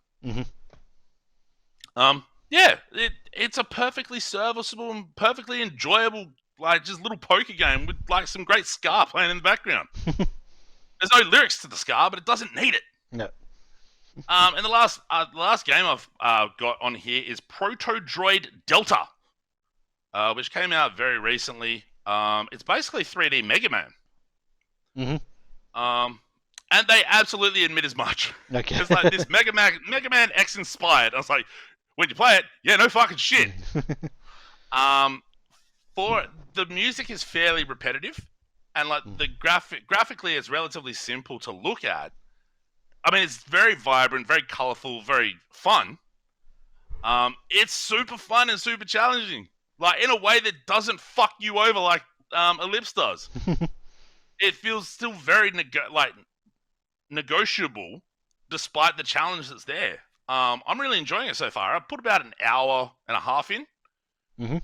Speaker 1: Yeah, it's a perfectly serviceable and perfectly enjoyable, like, just little poker game with like some great ska playing in the background. There's no lyrics to the ska, but it doesn't need it.
Speaker 2: No.
Speaker 1: And the last game I've got on here is Proto Droid Delta, which came out very recently. It's basically 3D Mega Man. And they absolutely admit as much.
Speaker 2: Okay.
Speaker 1: It's like this Mega Man X inspired. I was like, when you play it, yeah, no fucking shit. For the music is fairly repetitive, and like the graphically, it's relatively simple to look at. I mean, it's very vibrant, very colorful, very fun. It's super fun and super challenging, like in a way that doesn't fuck you over like Ellipse does. It feels still very negotiable, despite the challenge that's there. I'm really enjoying it so far. I put about an hour and a half in. And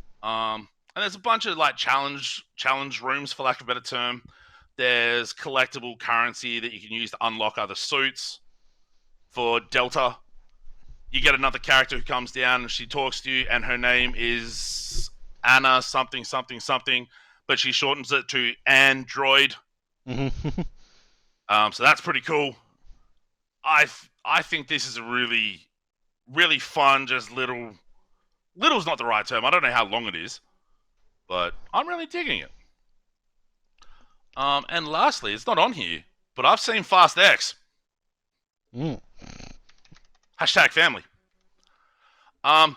Speaker 1: there's a bunch of like challenge rooms, for lack of a better term. There's collectible currency that you can use to unlock other suits. For Delta, you get another character who comes down and she talks to you, and her name is Anna something something something, but she shortens it to Android. So that's pretty cool. I think this is a really, really fun, just little's not the right term. I don't know how long it is, but I'm really digging it. And lastly, it's not on here, but I've seen Fast X. Hashtag family. I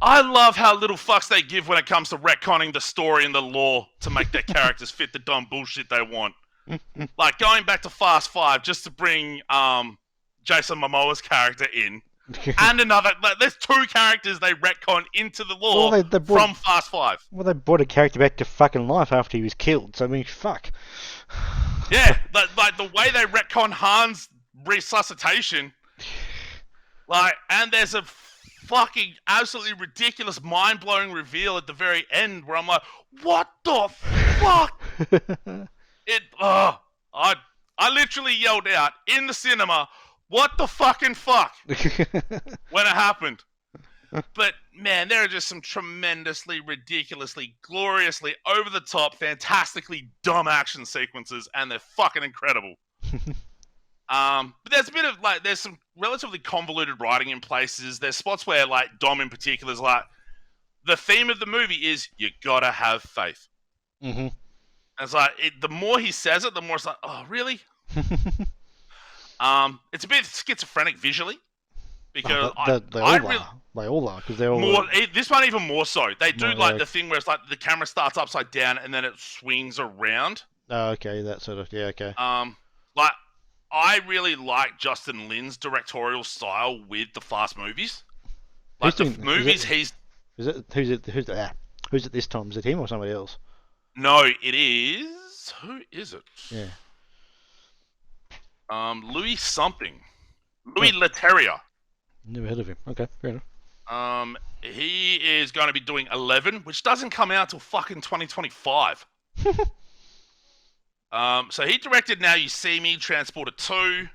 Speaker 1: love how little fucks they give when it comes to retconning the story and the lore to make their characters fit the dumb bullshit they want. Like going back to Fast 5 just to bring Jason Momoa's character in. And another, there's 2 characters they retcon into the lore from Fast 5.
Speaker 2: Well, they brought a character back to fucking life after he was killed, so I mean, fuck.
Speaker 1: Yeah, like the way they retcon Han's resuscitation, like, and there's a fucking absolutely ridiculous, mind-blowing reveal at the very end where I'm like, what the fuck? I literally yelled out in the cinema, what the fucking fuck? When it happened. But man, there are just some tremendously, ridiculously, gloriously, over the top, fantastically dumb action sequences, and they're fucking incredible. But there's a bit of like, there's some relatively convoluted writing in places. There's spots where like Dom in particular is like, the theme of the movie is you gotta have faith. And it's like, the more he says it, the more it's like, oh really? It's a bit schizophrenic visually, because
Speaker 2: they all are, because they're all
Speaker 1: more. This one even more so. They do the thing where it's like the camera starts upside down and then it swings around.
Speaker 2: Oh, okay, that sort of okay.
Speaker 1: Like I really like Justin Lin's directorial style with the Fast movies. Like who's
Speaker 2: it this time? Is it him or somebody else?
Speaker 1: No, it is. Who is it?
Speaker 2: Yeah.
Speaker 1: Louis something. Louis Leterrier.
Speaker 2: Never heard of him. Okay, fair enough.
Speaker 1: He is going to be doing 11, which doesn't come out till fucking 2025. So he directed Now You See Me, Transporter 2.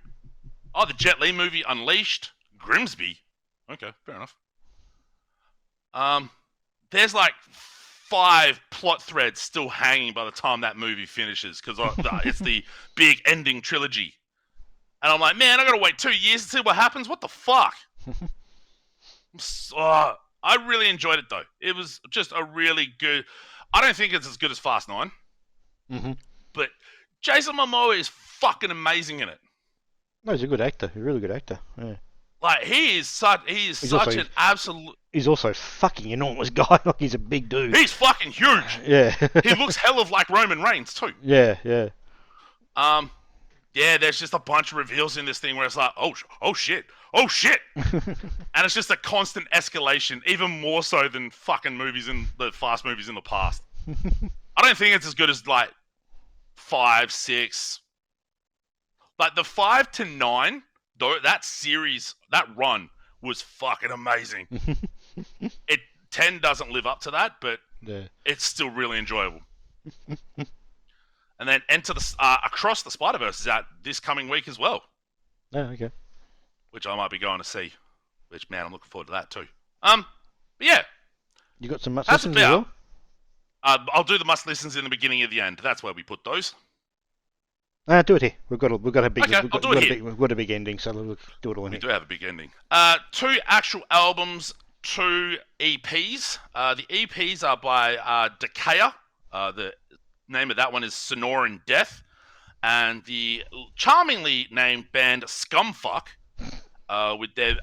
Speaker 1: Oh, the Jet Li movie, Unleashed. Grimsby. Okay, fair enough. There's like 5 plot threads still hanging by the time that movie finishes, because it's the big ending trilogy. And I'm like, man, I gotta wait 2 years to see what happens? What the fuck? I really enjoyed it, though. It was just a really good... I don't think it's as good as Fast 9. But Jason Momoa is fucking amazing in it.
Speaker 2: No, he's a good actor. He's a really good actor. Yeah.
Speaker 1: Like, he's such an absolute...
Speaker 2: He's also a fucking enormous guy. Like, he's a big dude.
Speaker 1: He's fucking huge.
Speaker 2: Yeah.
Speaker 1: He looks hell of like Roman Reigns, too.
Speaker 2: Yeah.
Speaker 1: Yeah, there's just a bunch of reveals in this thing where it's like, oh shit, oh shit, and it's just a constant escalation, even more so than fucking fast movies in the past. I don't think it's as good as like 5, 6, like the 5 to 9. Though that series, that run was fucking amazing. 10 doesn't live up to that, but it's still really enjoyable. And then Across the Spider-Verse is out this coming week as well.
Speaker 2: Oh, okay.
Speaker 1: Which I might be going to see. Which, man, I'm looking forward to that too. But yeah.
Speaker 2: You got some must listens as well?
Speaker 1: I'll do the must listens in the beginning of the end. That's where we put those.
Speaker 2: Do it here. We've got a big.
Speaker 1: Okay, I'll do it here.
Speaker 2: We've got a big ending, so we'll do it all in here.
Speaker 1: We do have a big ending. 2 actual albums, 2 EPs. The EPs are by Decaya. The name of that one is Sonoran Death, and the charmingly named band Scumfuck, with their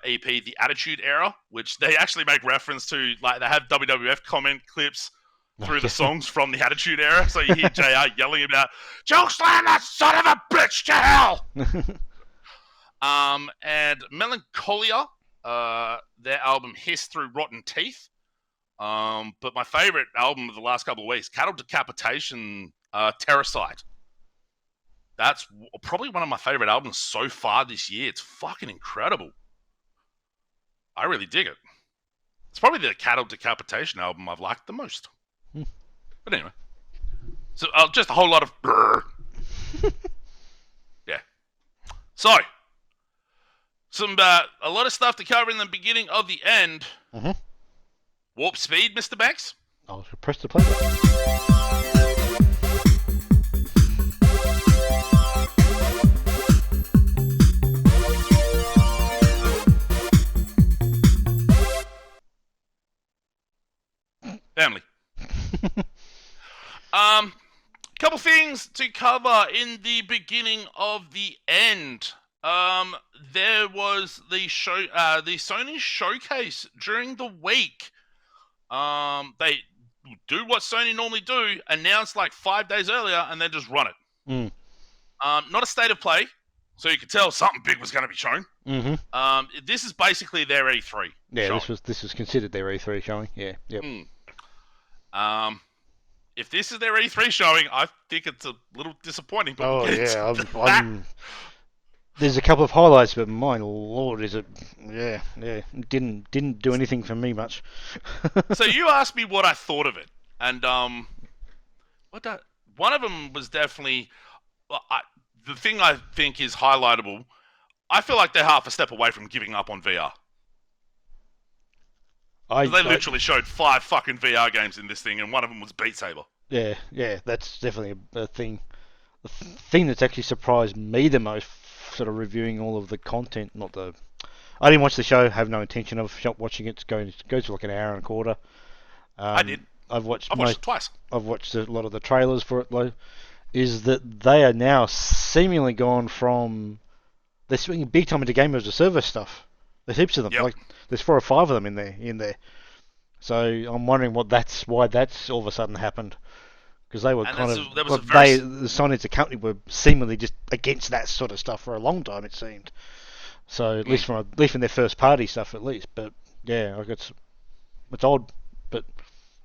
Speaker 1: EP, The Attitude Era, which they actually make reference to. Like, they have WWF comment clips through the songs from the Attitude Era, so you hear JR yelling about "Chokeslam that son of a bitch to hell." And Melancholia, their album Hiss Through Rotten Teeth. But my favorite album of the last couple of weeks, Cattle Decapitation, Terracite. That's probably one of my favorite albums so far this year. It's fucking incredible. I really dig it. It's probably the Cattle Decapitation album I've liked the most. But anyway. So, just a whole lot of... yeah. So, a lot of stuff to cover in the beginning of the end. Warp speed, Mr. Banks?
Speaker 2: I'll press the play button.
Speaker 1: Family. Couple things to cover in the beginning of the end. There was the Sony showcase during the week. They do what Sony normally do, announce like 5 days earlier, and then just run it. Not a state of play, so you could tell something big was going to be shown. This is basically their E3.
Speaker 2: Yeah,
Speaker 1: showing.
Speaker 2: this was considered their E3 showing. Yeah, yep.
Speaker 1: If this is their E3 showing, I think it's a little disappointing. But
Speaker 2: I'm there's a couple of highlights, but my lord, is it? Yeah, didn't do anything for me much.
Speaker 1: So you asked me what I thought of it, and one of them was definitely the thing I think is highlightable. I feel like they're half a step away from giving up on VR. They literally showed 5 fucking VR games in this thing, and one of them was Beat Saber.
Speaker 2: Yeah, that's definitely a thing. The thing that's actually surprised me the most, sort of reviewing all of the content, I didn't watch the show, have no intention of watching it. It goes for like an hour and a quarter.
Speaker 1: I did.
Speaker 2: I've watched
Speaker 1: it twice.
Speaker 2: I've watched a lot of the trailers for it. Is that they are now seemingly gone from... They're swinging big time into game as a service stuff. There's heaps of them.
Speaker 1: Yep.
Speaker 2: Like there's 4 or 5 of them in there. So I'm wondering why that's all of a sudden happened. Because they were Sony as a company were seemingly just against that sort of stuff for a long time, it seemed. So at least from their first party stuff, at least. But yeah, it's odd. But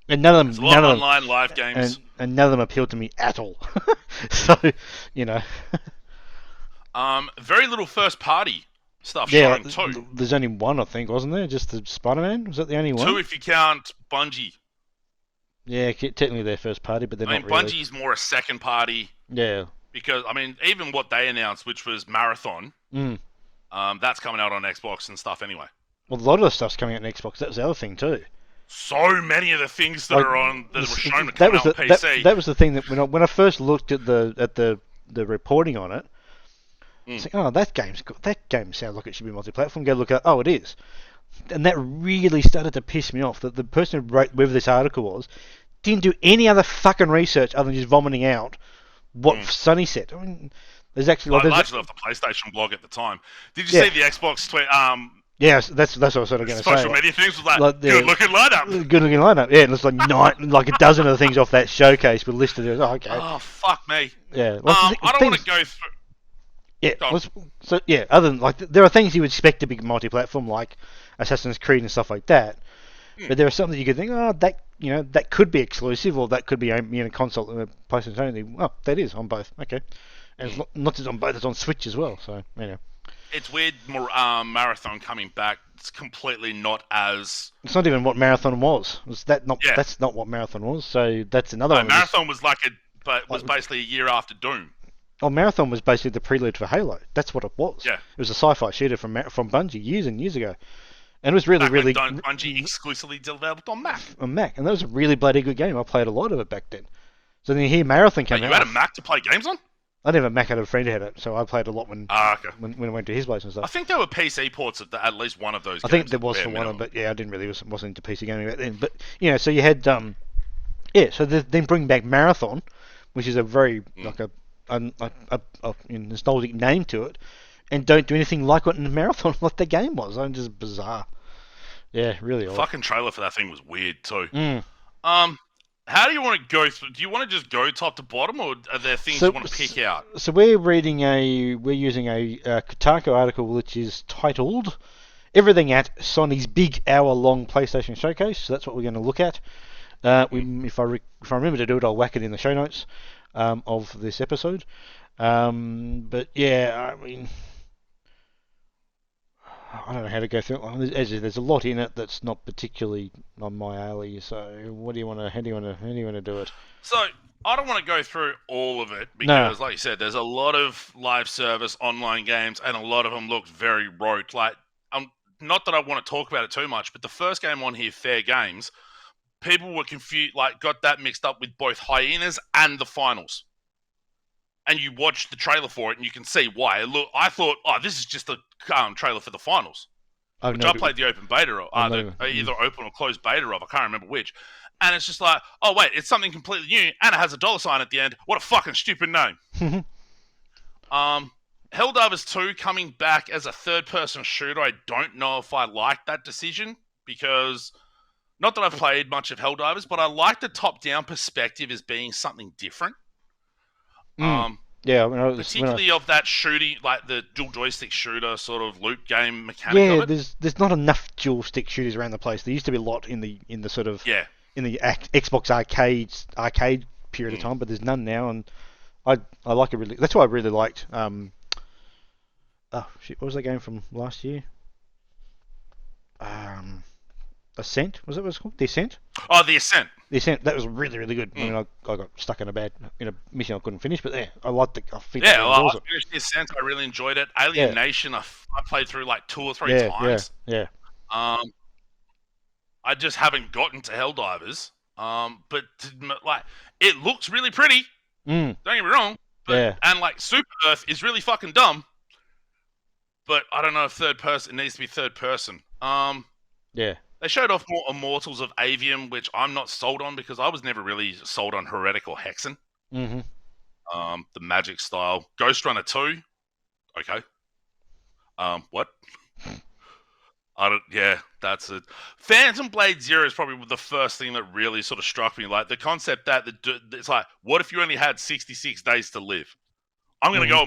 Speaker 2: and none of them,
Speaker 1: online live games,
Speaker 2: and none of them appealed to me at all. So
Speaker 1: very little first party stuff showing too.
Speaker 2: There's only one, I think, wasn't there? Just the Spider-Man? Was that the only one?
Speaker 1: 2 if you count Bungie.
Speaker 2: Yeah, technically their first party, but they're not really.
Speaker 1: Bungie's more a second party.
Speaker 2: Yeah.
Speaker 1: Because, even what they announced, which was Marathon, that's coming out on Xbox and stuff anyway.
Speaker 2: Well, a lot of the stuff's coming out on Xbox. That was the other thing, too.
Speaker 1: So many of the things that were shown to come out on PC.
Speaker 2: That was the thing that when I first looked at the reporting on it, I was like, that game sounds like it should be multi-platform. Go look at it. Oh, it is. And that really started to piss me off. That the person who wrote whoever this article didn't do any other fucking research other than just vomiting out what Sony said. There's actually
Speaker 1: largely off the PlayStation blog at the time. Did you see the Xbox tweet?
Speaker 2: Yeah, that's what I was sort of going to say.
Speaker 1: Social media things was like good looking lineup.
Speaker 2: Good looking lineup. Yeah, and it's like a dozen of the things off that showcase were listed there. Oh, okay.
Speaker 1: Oh, fuck me.
Speaker 2: Yeah.
Speaker 1: I don't want to go through.
Speaker 2: Yeah. Other than like, there are things you would expect to be multi-platform, like Assassin's Creed and stuff like that. But there are some that you could think, oh, that could be exclusive, or that could be console, PlayStation only. Well, that is on both. Okay, and it's not just on both; it's on Switch as well. So
Speaker 1: it's weird. Marathon coming back. It's completely not as.
Speaker 2: It's not even what Marathon was. That's not what Marathon was. So that's another one.
Speaker 1: Marathon was was basically a year after Doom.
Speaker 2: Oh, Marathon was basically the prelude for Halo. That's what it was.
Speaker 1: Yeah.
Speaker 2: It was a sci-fi shooter from Bungie years and years ago. And it was really
Speaker 1: Bungie exclusively developed on Mac.
Speaker 2: On Mac, and that was a really bloody good game. I played a lot of it back then. So then you hear Marathon come out.
Speaker 1: You had a Mac to play games on?
Speaker 2: I didn't have a Mac. I had a friend who had it, so I played a lot when I went to his place and stuff.
Speaker 1: I think there were PC ports of at least one of those.
Speaker 2: I think there was for one of them, but yeah, I didn't really wasn't into PC gaming back then. But so you had so then bring back Marathon, which is a very like a nostalgic name to it, and don't do anything like what Marathon like the game was. I mean, just bizarre. Yeah, really odd.
Speaker 1: Fucking trailer for that thing was weird too. How do you want to go through? Do you want to just go top to bottom, or are there things you want to pick out?
Speaker 2: So we're using a Kotaku article which is titled "Everything at Sony's Big Hour-Long PlayStation Showcase." So that's what we're going to look at. If I remember to do it, I'll whack it in the show notes of this episode. But yeah, I mean, I don't know how to go through it. There's a lot in it that's not particularly on my alley. So, how do you want to do it?
Speaker 1: So, I don't want to go through all of it because, like you said, there's a lot of live service online games, and a lot of them look very rote. Like, not that I want to talk about it too much, but the first game on here, Fair Games, people were confused, got that mixed up with both Hyenas and the finals. And you watch the trailer for it, and you can see why. I thought, this is just a trailer for the finals. I played the open beta of, either open or closed beta of. I can't remember which. And it's just like, oh wait, it's something completely new, and it has a $sign at the end. What a fucking stupid name. Helldivers 2 coming back as a third-person shooter. I don't know if I like that decision because, not that I've played much of Helldivers, but I like the top-down perspective as being something different. Particularly of that shooting, like the dual joystick shooter sort of loot game mechanic.
Speaker 2: Yeah, there's not enough dual stick shooters around the place. There used to be a lot in the sort of in the Xbox arcade period of time, but there's none now, and I like it really. That's why I really liked. What was that game from last year? Ascent, was it what it was called? The Ascent?
Speaker 1: Oh, The Ascent.
Speaker 2: The Ascent, that was really, really good. I mean, I got stuck in a mission I couldn't finish, but I liked it. I finished
Speaker 1: The Ascent. I really enjoyed it. Alien Nation, I played through like 2 or 3 times.
Speaker 2: Yeah.
Speaker 1: I just haven't gotten to Helldivers. But it looks really pretty. Don't get me wrong. But, and Super Earth is really fucking dumb. But I don't know if it needs to be third person. They showed off more Immortals of Avium, which I'm not sold on because I was never really sold on Heretic or Hexen. The Magic style. Ghost Runner 2. Okay. What? That's it. Phantom Blade Zero is probably the first thing that really sort of struck me. Like the concept that it's like, what if you only had 66 days to live? I'm going to go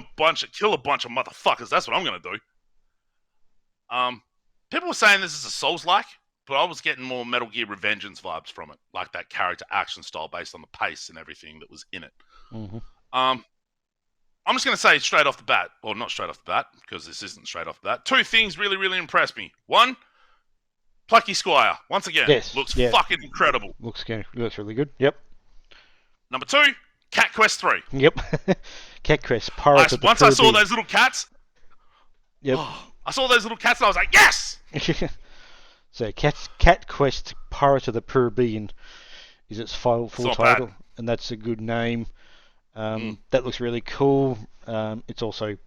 Speaker 1: kill a bunch of motherfuckers. That's what I'm going to do. People were saying this is a Souls-like, but I was getting more Metal Gear Revengeance vibes from it, like that character action style based on the pace and everything that was in it. I'm just going to say straight off the bat, or not straight off the bat, because this isn't straight off the bat. 2 things really, really impressed me. 1, Plucky Squire, once again, looks fucking incredible.
Speaker 2: Looks really good. Yep.
Speaker 1: Number 2, Cat Quest 3.
Speaker 2: Yep. Cat Quest, Pirates of the
Speaker 1: Once I saw those little cats,
Speaker 2: yep.
Speaker 1: I saw those little cats and I was like, yes!
Speaker 2: So, Cat Quest Pirate of the Caribbean is its full title, and that's a good name. That looks really cool. It's also,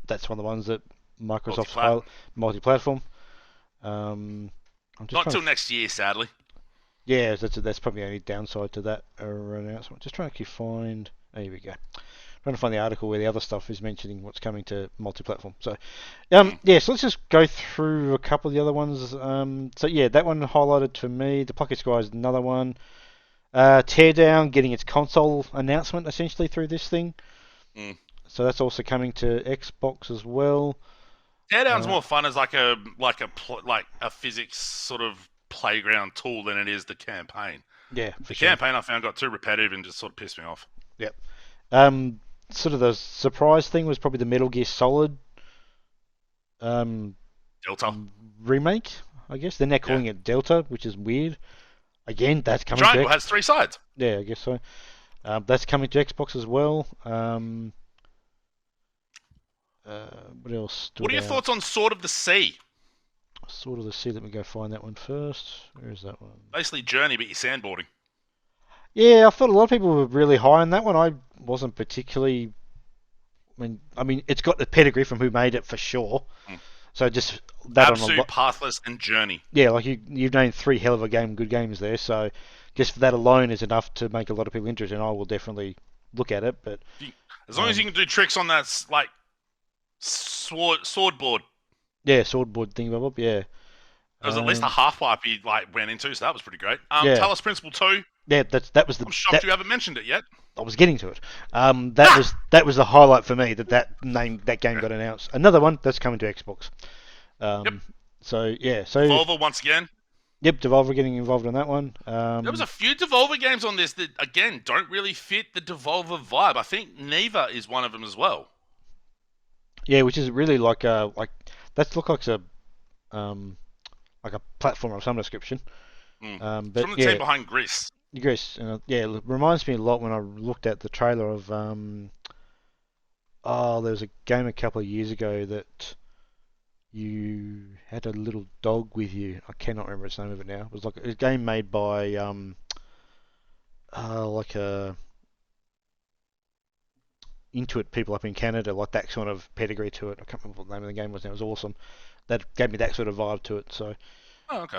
Speaker 2: that's one of the ones that Microsoft's multi-platform.
Speaker 1: Not till next year, sadly.
Speaker 2: Yeah, that's probably the only downside to that announcement. Just trying to find. Oh, here we go. Trying to find the article where the other stuff is mentioning what's coming to multi-platform. So, so let's just go through a couple of the other ones. That one highlighted for me. The Pocket Squire is another one. Teardown getting its console announcement essentially through this thing. So that's also coming to Xbox as well.
Speaker 1: Teardown's more fun as like a physics sort of playground tool than it is the campaign.
Speaker 2: Yeah,
Speaker 1: the campaign I found got too repetitive and just sort of pissed me off.
Speaker 2: Yep. Sort of the surprise thing was probably the Metal Gear Solid
Speaker 1: Delta
Speaker 2: remake, I guess. They're now calling it Delta, which is weird. Again, that's coming.
Speaker 1: Triangle has 3 sides.
Speaker 2: Yeah, I guess so. That's coming to Xbox as well. What else?
Speaker 1: What are your thoughts on Sword of the Sea?
Speaker 2: Sword of the Sea. Let me go find that one first. Where is that one?
Speaker 1: Basically Journey, but you're sandboarding.
Speaker 2: Yeah, I thought a lot of people were really high on that one. I wasn't particularly. I mean, it's got the pedigree from who made it for sure. So just that
Speaker 1: Absolute, on Pathless, and Journey.
Speaker 2: Yeah, like you've named 3 hell of a good games there. So just for that alone is enough to make a lot of people interested. And I will definitely look at it. But
Speaker 1: as long as you can do tricks on that, like sword board.
Speaker 2: Yeah, sword board thing, Bob. Yeah.
Speaker 1: There was at least a half pipe he went into, so that was pretty great. Talos Principle 2.
Speaker 2: Yeah, that was the.
Speaker 1: I'm shocked you haven't mentioned it yet.
Speaker 2: I was getting to it. That was the highlight for me that game got announced. Another one that's coming to Xbox. So yeah,
Speaker 1: Devolver once again.
Speaker 2: Yep, Devolver getting involved in that one.
Speaker 1: There was a few Devolver games on this that again don't really fit the Devolver vibe. I think Neva is one of them as well.
Speaker 2: Yeah, which is really like that looks like a platform of some description.
Speaker 1: But from the team behind Gris.
Speaker 2: Gris, it reminds me a lot when I looked at the trailer of there was a game a couple of years ago that you had a little dog with you. I cannot remember its name of it now. It was like a game made by like a Intuit people up in Canada, like that sort of pedigree to it. I can't remember what the name of the game was now. It was awesome. That gave me that sort of vibe to it. So.
Speaker 1: Oh, okay.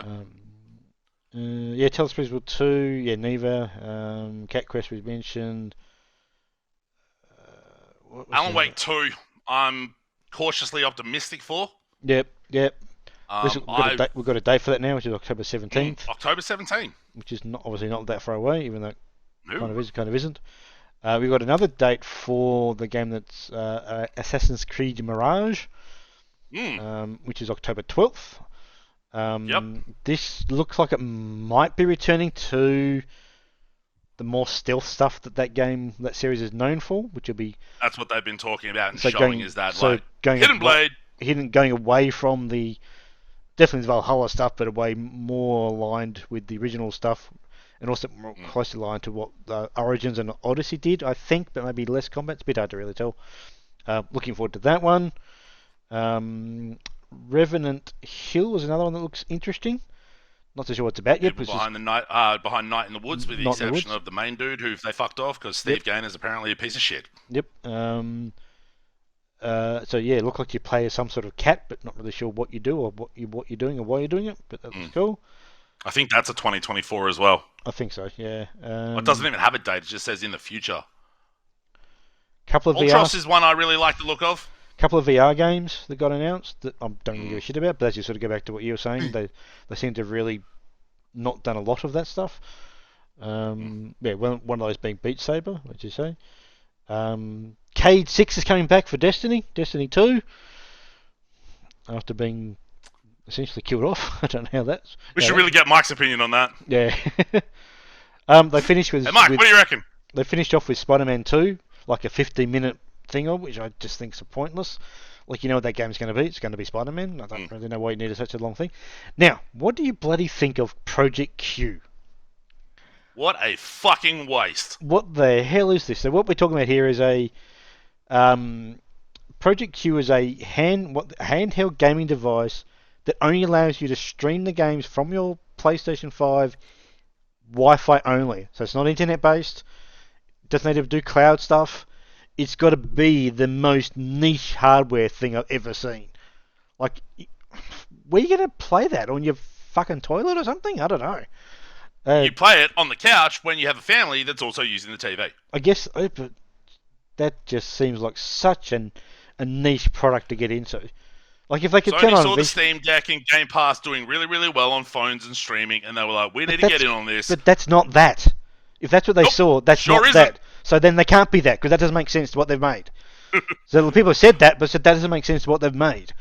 Speaker 2: Talos Principle 2, Neva, Cat Quest we've mentioned.
Speaker 1: Alan Wake 2, I'm cautiously optimistic for.
Speaker 2: Yep. We've got a date for that now, which is October 17th.
Speaker 1: October 17th.
Speaker 2: Which is obviously not that far away, even though it kind of isn't. We've got another date for the game that's Assassin's Creed Mirage, which is October 12th. This looks like it might be returning to the more stealth stuff that series is known for, which will be.
Speaker 1: That's what they've been talking about and showing is that Hidden Blade,
Speaker 2: going away from the definitely the Valhalla stuff, but away more aligned with the original stuff, and also more closely aligned to what Origins and Odyssey did, I think, but maybe less combat. It's a bit hard to really tell. Looking forward to that one. Revenant Hill was another one that looks interesting. Not so sure what it's about yet.
Speaker 1: Behind Night in the Woods, with the exception of the main dude who they fucked off because Steve Gaynor is apparently a piece of shit.
Speaker 2: Yep. So yeah, it looked like you play as some sort of cat, but not really sure what you do or what you're doing or why you're doing it. But that's cool.
Speaker 1: I think that's a 2024 as well.
Speaker 2: I think so. Yeah.
Speaker 1: It doesn't even have a date. It just says in the future.
Speaker 2: Couple of
Speaker 1: Ultros is one I really like the look of.
Speaker 2: Couple of VR games that got announced that I don't really give a shit about, but as you sort of go back to what you were saying, they seem to have really not done a lot of that stuff. One of those being Beat Saber, as you say. Cade 6 is coming back for Destiny 2, after being essentially killed off. I don't know how that's.
Speaker 1: We should really get Mike's opinion on that.
Speaker 2: Yeah. They finished with.
Speaker 1: Hey Mike, what do you reckon?
Speaker 2: They finished off with Spider-Man 2, like a 15-minute thing of, which I just think is pointless. Like, you know what that game's going to be? It's going to be Spider-Man. I don't really know why you needed such a long thing. Now, what do you bloody think of Project Q?
Speaker 1: What a fucking waste.
Speaker 2: What the hell is this? So what we're talking about here is a Project Q is a handheld gaming device that only allows you to stream the games from your PlayStation 5 Wi-Fi only. So it's not internet based. It doesn't need to do cloud stuff. It's got to be the most niche hardware thing I've ever seen. Like, where are you going to play that? On your fucking toilet or something? I don't know.
Speaker 1: You play it on the couch when you have a family that's also using the TV.
Speaker 2: I guess, but that just seems like such a niche product to get into. Like, if they could turn
Speaker 1: Sony
Speaker 2: on
Speaker 1: saw the Steam Deck and Game Pass doing really, really well on phones and streaming, and they were like, we need to get in on this.
Speaker 2: But that's not that. If that's what they saw, that's not that. So then they can't be that, because that doesn't make sense to what they've made. So people have said that, but said that doesn't make sense to what they've made.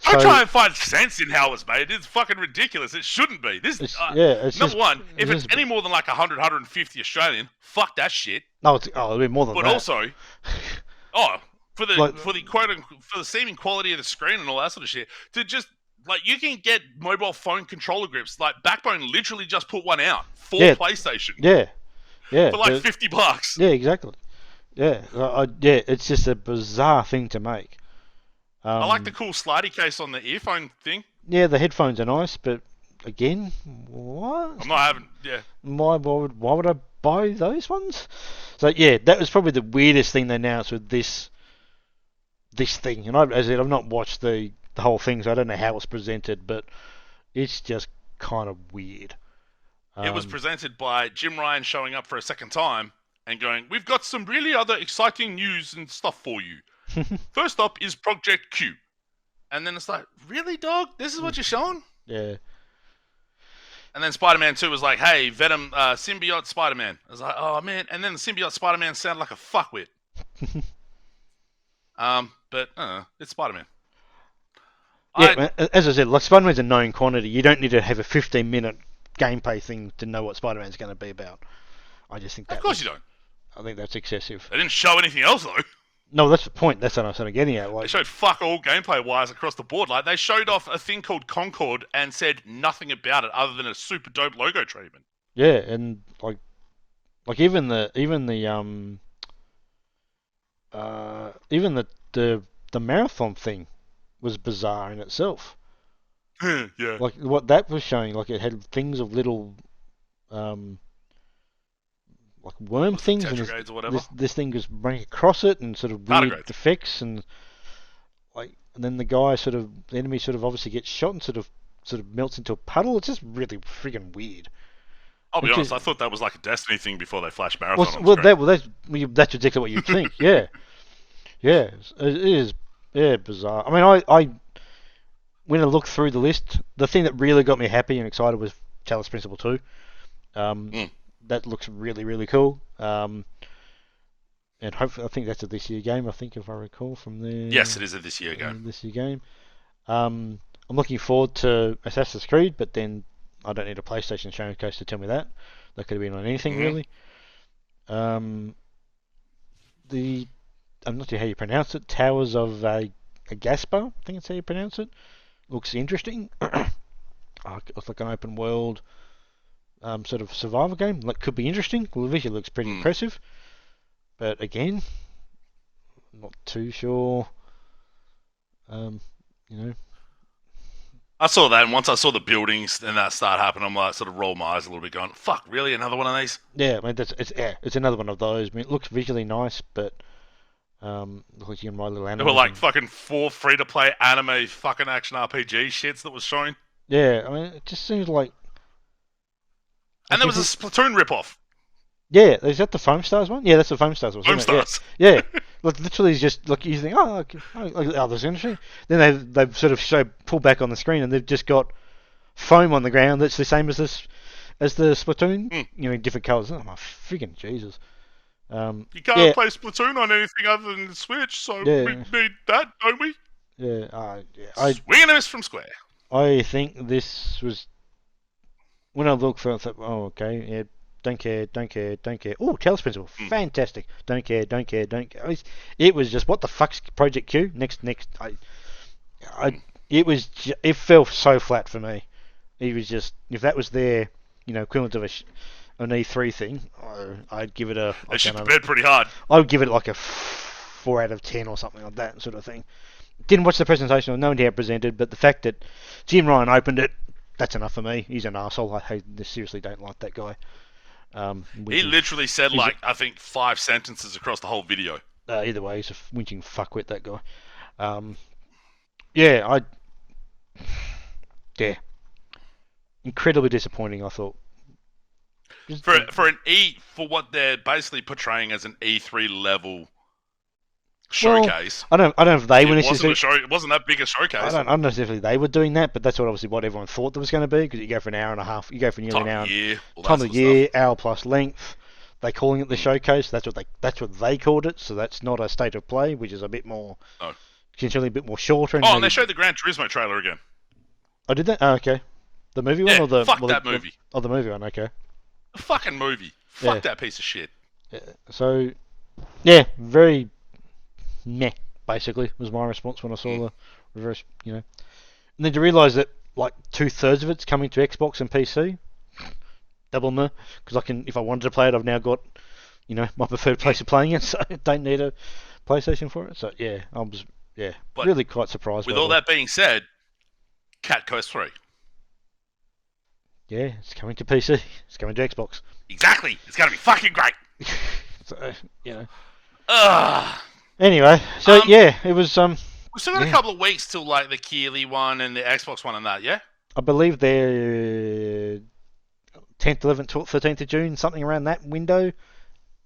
Speaker 1: Don't try and find sense in how it's made. It's fucking ridiculous. It shouldn't be. Number one, if it's any more than like 100, 150 Australian, fuck that shit.
Speaker 2: No, it'll be more than that.
Speaker 1: But also, for the seeming quality of the screen and all that sort of shit, to just like you can get mobile phone controller grips. Like Backbone literally just put one out for PlayStation.
Speaker 2: Yeah.
Speaker 1: For like $50.
Speaker 2: Yeah, exactly. Yeah, it's just a bizarre thing to make.
Speaker 1: I like the cool slidey case on the earphone thing.
Speaker 2: Yeah, the headphones are nice, but again, what?
Speaker 1: I'm not having. Yeah.
Speaker 2: Why would I buy those ones? So yeah, that was probably the weirdest thing they announced with this thing. And as I said, I've not watched the whole thing, so I don't know how it's presented, but it's just kind of weird.
Speaker 1: It was presented by Jim Ryan showing up for a second time and going, "We've got some really other exciting news and stuff for you. First up is Project Q." And then it's like, really, dog? This is what you're showing?
Speaker 2: Yeah.
Speaker 1: And then Spider-Man 2 was like, hey, Venom, symbiote Spider-Man. I was like, oh, man. And then the symbiote Spider-Man sounded like a fuckwit. But it's Spider-Man.
Speaker 2: Yeah, as I said, like Spider-Man's a known quantity. You don't need to have a 15-minute gameplay thing to know what Spider-Man's going to be about. I just think that.
Speaker 1: Of course you don't.
Speaker 2: I think that's excessive.
Speaker 1: They didn't show anything else, though.
Speaker 2: No, that's the point. That's what I'm sort of getting at. Like,
Speaker 1: they showed fuck all gameplay-wise across the board. Like, they showed off a thing called Concord and said nothing about it other than a super dope logo treatment.
Speaker 2: Yeah, and like even the marathon thing was bizarre in itself.
Speaker 1: Yeah.
Speaker 2: Like what that was showing, like it had things of little like worm things, and this thing was running across it, and sort of weird effects, and then the enemy sort of obviously gets shot and sort of melts into a puddle. It's just really friggin' weird.
Speaker 1: I'll be honest, I thought that was like a Destiny thing before they flashed Marathon.
Speaker 2: That's exactly what you think. Yeah, yeah, it is. Yeah, bizarre. I mean, I when I looked through the list, the thing that really got me happy and excited was Talos Principle 2. That looks really, really cool. And hopefully, I think that's a this year game. I think if I recall from there.
Speaker 1: Yes, it is a this year game.
Speaker 2: I'm looking forward to Assassin's Creed, but then I don't need a PlayStation showcase to tell me that. That could have been on anything really. I'm not sure how you pronounce it. Towers of Gaspa, I think it's how you pronounce it. Looks interesting. It's like an open world sort of survival game. Like, could be interesting. Well, the visual looks pretty impressive. But again, not too sure.
Speaker 1: I saw that, and once I saw the buildings and that start happening, I'm like, sort of rolled my eyes a little bit, going, "Fuck, really? Another one of these?"
Speaker 2: Yeah, I mean, it's another one of those. I mean, it looks visually nice, but looks like you can ride little animals.
Speaker 1: There were like fucking 4 free-to-play anime fucking action RPG shits that was showing.
Speaker 2: Yeah, I mean, it just seems like.
Speaker 1: And there was a Splatoon ripoff.
Speaker 2: Yeah, is that the Foam Stars one? Yeah, that's the Foam Stars one.
Speaker 1: Foam Stars.
Speaker 2: Yeah. Like literally, just like you think, that's interesting. Then they've sort of pull back on the screen, and they've just got foam on the ground that's the same as the Splatoon. Different colours. Oh my freaking Jesus!
Speaker 1: You can't play Splatoon on anything other than the Switch, so we need that, don't we?
Speaker 2: Yeah.
Speaker 1: Swing and a miss from Square.
Speaker 2: I think this was when I looked for it. I thought, oh, okay, yeah. Don't care. Oh, Talos Principle, fantastic. Don't care. It was just, what the fuck's Project Q? Next. It fell so flat for me. It was just, if that was their, equivalent of an E3 thing, I'd give it a.
Speaker 1: They shit the bed pretty hard.
Speaker 2: I would give it like a 4 out of 10 or something like that sort of thing. Didn't watch the presentation or know how it presented, but the fact that Jim Ryan opened it, that's enough for me. He's an arsehole. I seriously don't like that guy.
Speaker 1: He literally said I think 5 sentences across the whole video.
Speaker 2: Either way, he's a whinging fuckwit, that guy. Incredibly disappointing, I thought.
Speaker 1: For what they're basically portraying as an E3 level showcase.
Speaker 2: Well, I don't know if they were
Speaker 1: necessarily. It wasn't that big a showcase.
Speaker 2: I don't know if they were doing that, but that's what everyone thought there was going to be, because you go for an hour and a half, you go for nearly an hour. Time of year, hour plus length. they calling it the showcase. That's what they called it. So that's not a state of play, which is a bit more, potentially a bit more shorter.
Speaker 1: And they showed the Gran Turismo trailer again.
Speaker 2: Oh, did they? Oh, okay. The movie one or the
Speaker 1: that movie?
Speaker 2: The movie one. Okay.
Speaker 1: The fucking movie. Fuck that piece of shit.
Speaker 2: Yeah. So, yeah, very meh. Basically, was my response when I saw the reverse. And then to realise that like 2/3 of it's coming to Xbox and PC. Double meh, because if I wanted to play it, I've now got, my preferred place of playing it, so I don't need a PlayStation for it. So yeah, I was really quite surprised.
Speaker 1: With all that being said, Cat Coast 3.
Speaker 2: Yeah, it's coming to PC. It's coming to Xbox.
Speaker 1: Exactly. It's going to be fucking great.
Speaker 2: So,
Speaker 1: Anyway,
Speaker 2: so it was.
Speaker 1: We've still got a couple of weeks till like the Keeley one and the Xbox one and that, yeah?
Speaker 2: I believe they're 10th, 11th, 12th, 13th of June, something around that window.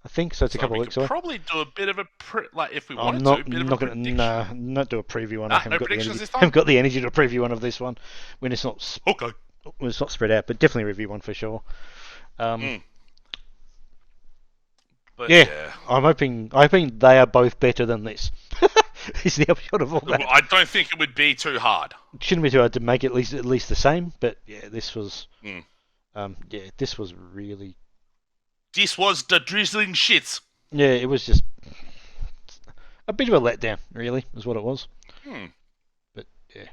Speaker 2: I think so. It's a couple of weeks away.
Speaker 1: Probably do a bit of a if we wanted
Speaker 2: to.
Speaker 1: I'm not going
Speaker 2: to. Not do a preview on.
Speaker 1: I haven't
Speaker 2: got the energy to a preview one of this one when it's not.
Speaker 1: Okay.
Speaker 2: When it's not spread out, but definitely review one for sure.
Speaker 1: But
Speaker 2: I'm hoping they are both better than this. Is the upshot of all that.
Speaker 1: I don't think it would be too hard.
Speaker 2: It shouldn't be too hard to make it at least the same. But yeah, this was. This was really.
Speaker 1: This was the drizzling shits.
Speaker 2: Yeah, it was just a bit of a letdown, really, is what it was. But yeah.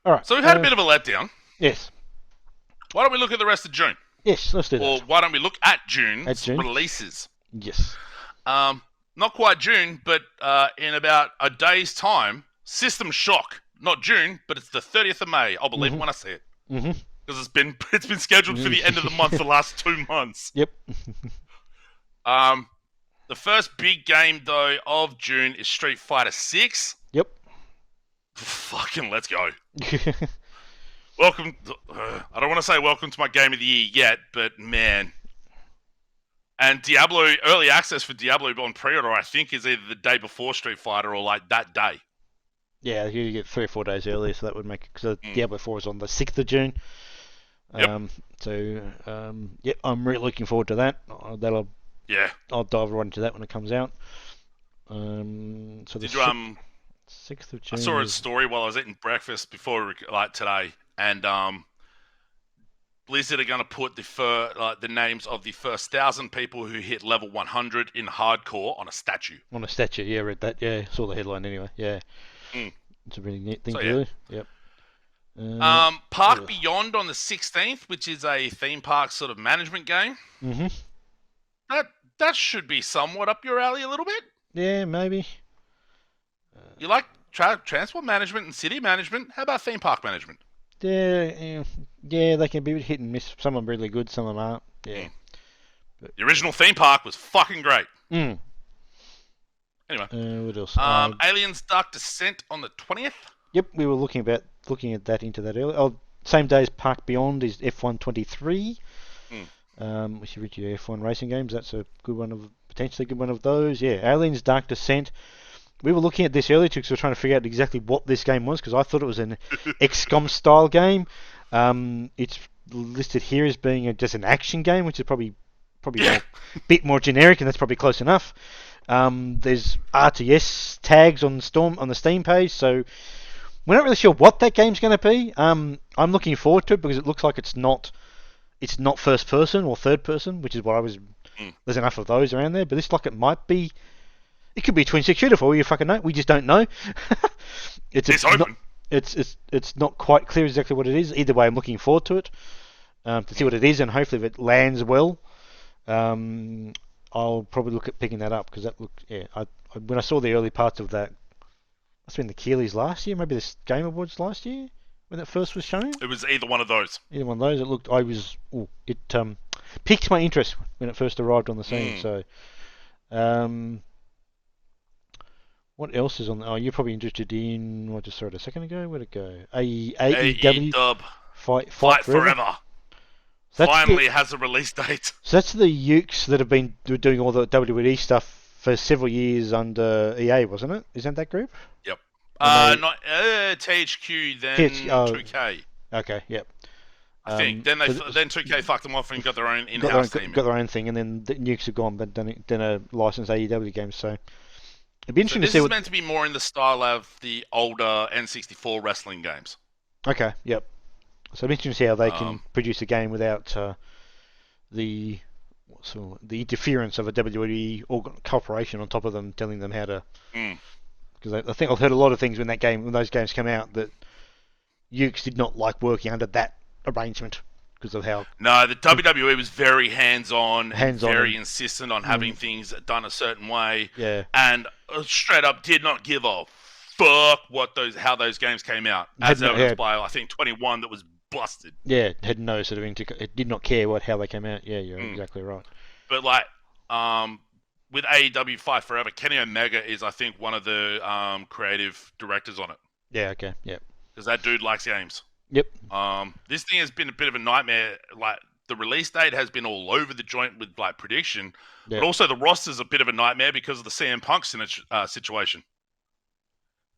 Speaker 2: All right.
Speaker 1: So we've had a bit of a letdown.
Speaker 2: Yes.
Speaker 1: Why don't we look at the rest of June?
Speaker 2: Yes, let's do that.
Speaker 1: Or why don't we look at June's releases?
Speaker 2: Yes.
Speaker 1: Not quite June, but in about a day's time, System Shock. Not June, but it's the 30th of May. I'll believe it when I see it. Because it's been scheduled for the end of the month for the last 2 months.
Speaker 2: Yep.
Speaker 1: The first big game though of June is Street Fighter 6.
Speaker 2: Yep.
Speaker 1: Fucking let's go. Welcome. I don't want to say welcome to my game of the year yet, but man. And Diablo, early access for Diablo on pre-order, I think, is either the day before Street Fighter or like that day.
Speaker 2: Yeah, you get 3 or 4 days earlier, so that would make it. Because Diablo 4 is on the 6th of June. I'm really looking forward to that. I'll dive right into that when it comes out. So the 6th of June.
Speaker 1: I saw a story while I was eating breakfast before, like today, and Blizzard are going to put the names of the first 1,000 people who hit level 100 in hardcore on a statue.
Speaker 2: On a statue, yeah, I read that. Yeah, saw the headline anyway. Yeah, it's a really neat thing to do. Yep.
Speaker 1: Park Beyond on the 16th, which is a theme park sort of management game. That should be somewhat up your alley a little bit.
Speaker 2: Yeah, maybe.
Speaker 1: You like transport management and city management? How about theme park management?
Speaker 2: Yeah, they can be hit and miss. Some are really good, some of them aren't. Yeah.
Speaker 1: The original theme park was fucking great. Anyway.
Speaker 2: What else?
Speaker 1: Aliens Dark Descent on the 20th.
Speaker 2: Yep, we were looking at that earlier. Oh, same day as Park Beyond is F1 23. Which is your F1 racing games. That's a good one potentially good one of those. Yeah, Aliens Dark Descent. We were looking at this earlier too because we were trying to figure out exactly what this game was because I thought it was an XCOM style game. It's listed here as being just an action game, which is probably a bit more generic, and that's probably close enough. There's RTS tags on the Steam page, so we're not really sure what that game's going to be. I'm looking forward to it because it looks like it's not first person or third person, which is what I was. There's enough of those around there, but this it might be. It could be a twin stick shooter for all you fucking know. We just don't know. It's open. It's not quite clear exactly what it is. Either way, I'm looking forward to it to see what it is, and hopefully, if it lands well, I'll probably look at picking that up because that looked. Yeah, when I saw the early parts of that, must have been the Keeleys last year, maybe the Game Awards last year when it first was shown.
Speaker 1: It was either one of those.
Speaker 2: Either one of those. It looked. It piqued my interest when it first arrived on the scene. So. What else is on? Oh, you're probably interested in. I just saw it a second ago. Where'd it go? AEW. Fight
Speaker 1: Forever. So finally has a release date.
Speaker 2: So that's the Ukes that have been doing all the WWE stuff for several years under EA, wasn't it? Isn't that group?
Speaker 1: Yep. Not THQ then 2K.
Speaker 2: Okay. Yep.
Speaker 1: I think. Then
Speaker 2: So
Speaker 1: then 2K fucked them off and got their own
Speaker 2: got their own,
Speaker 1: in-house team.
Speaker 2: got their own thing, and then the Nukes have gone, but done a licensed AEW game. So it'd be
Speaker 1: So
Speaker 2: interesting to
Speaker 1: this
Speaker 2: see
Speaker 1: is
Speaker 2: what.
Speaker 1: meant to be more in the style of the older N64 wrestling games.
Speaker 2: Okay, yep. So it'd be interesting to see how they can
Speaker 1: Um,
Speaker 2: produce a game without the the interference of a WWE corporation on top of them telling them how to.
Speaker 1: mm.
Speaker 2: Because I think I've heard a lot of things when those games come out that Ukes did not like working under that arrangement because of how
Speaker 1: No, the WWE was very hands-on and
Speaker 2: hands-on
Speaker 1: very
Speaker 2: and
Speaker 1: insistent on having things done a certain way,
Speaker 2: yeah,
Speaker 1: and straight up did not give a fuck how those games came out, as evidenced by I think 21 that was busted.
Speaker 2: Yeah, had no sort of it did not care how they came out. Yeah, you're exactly right.
Speaker 1: But like, with AEW Fight Forever, Kenny Omega is I think one of the creative directors on it.
Speaker 2: Yeah, okay, yeah.
Speaker 1: Because that dude likes games.
Speaker 2: Yep.
Speaker 1: This thing has been a bit of a nightmare. Like the release date has been all over the joint with like prediction, but also the roster's a bit of a nightmare because of the CM Punk situation.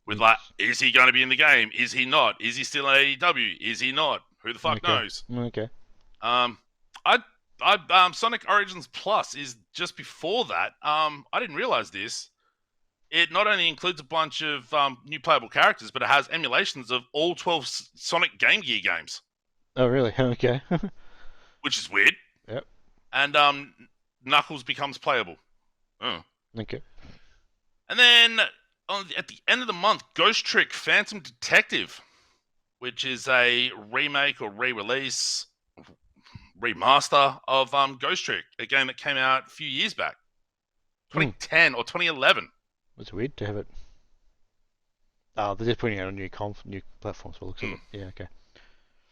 Speaker 1: With like, is he going to be in the game? Is he not? Is he still at AEW? Is he not? Who the fuck knows?
Speaker 2: Okay.
Speaker 1: Sonic Origins Plus is just before that. I didn't realize this. It not only includes a bunch of new playable characters, but it has emulations of all 12 Sonic Game Gear games.
Speaker 2: Oh, really? Okay.
Speaker 1: Which is weird.
Speaker 2: Yep.
Speaker 1: And Knuckles becomes playable. Oh.
Speaker 2: Okay.
Speaker 1: And then at the end of the month, Ghost Trick Phantom Detective, which is a remake or re-release, remaster of Ghost Trick, a game that came out a few years back. 2010 or 2011.
Speaker 2: It's weird to have it. Oh, they're just putting out on new platforms. Looks of it. Yeah, okay.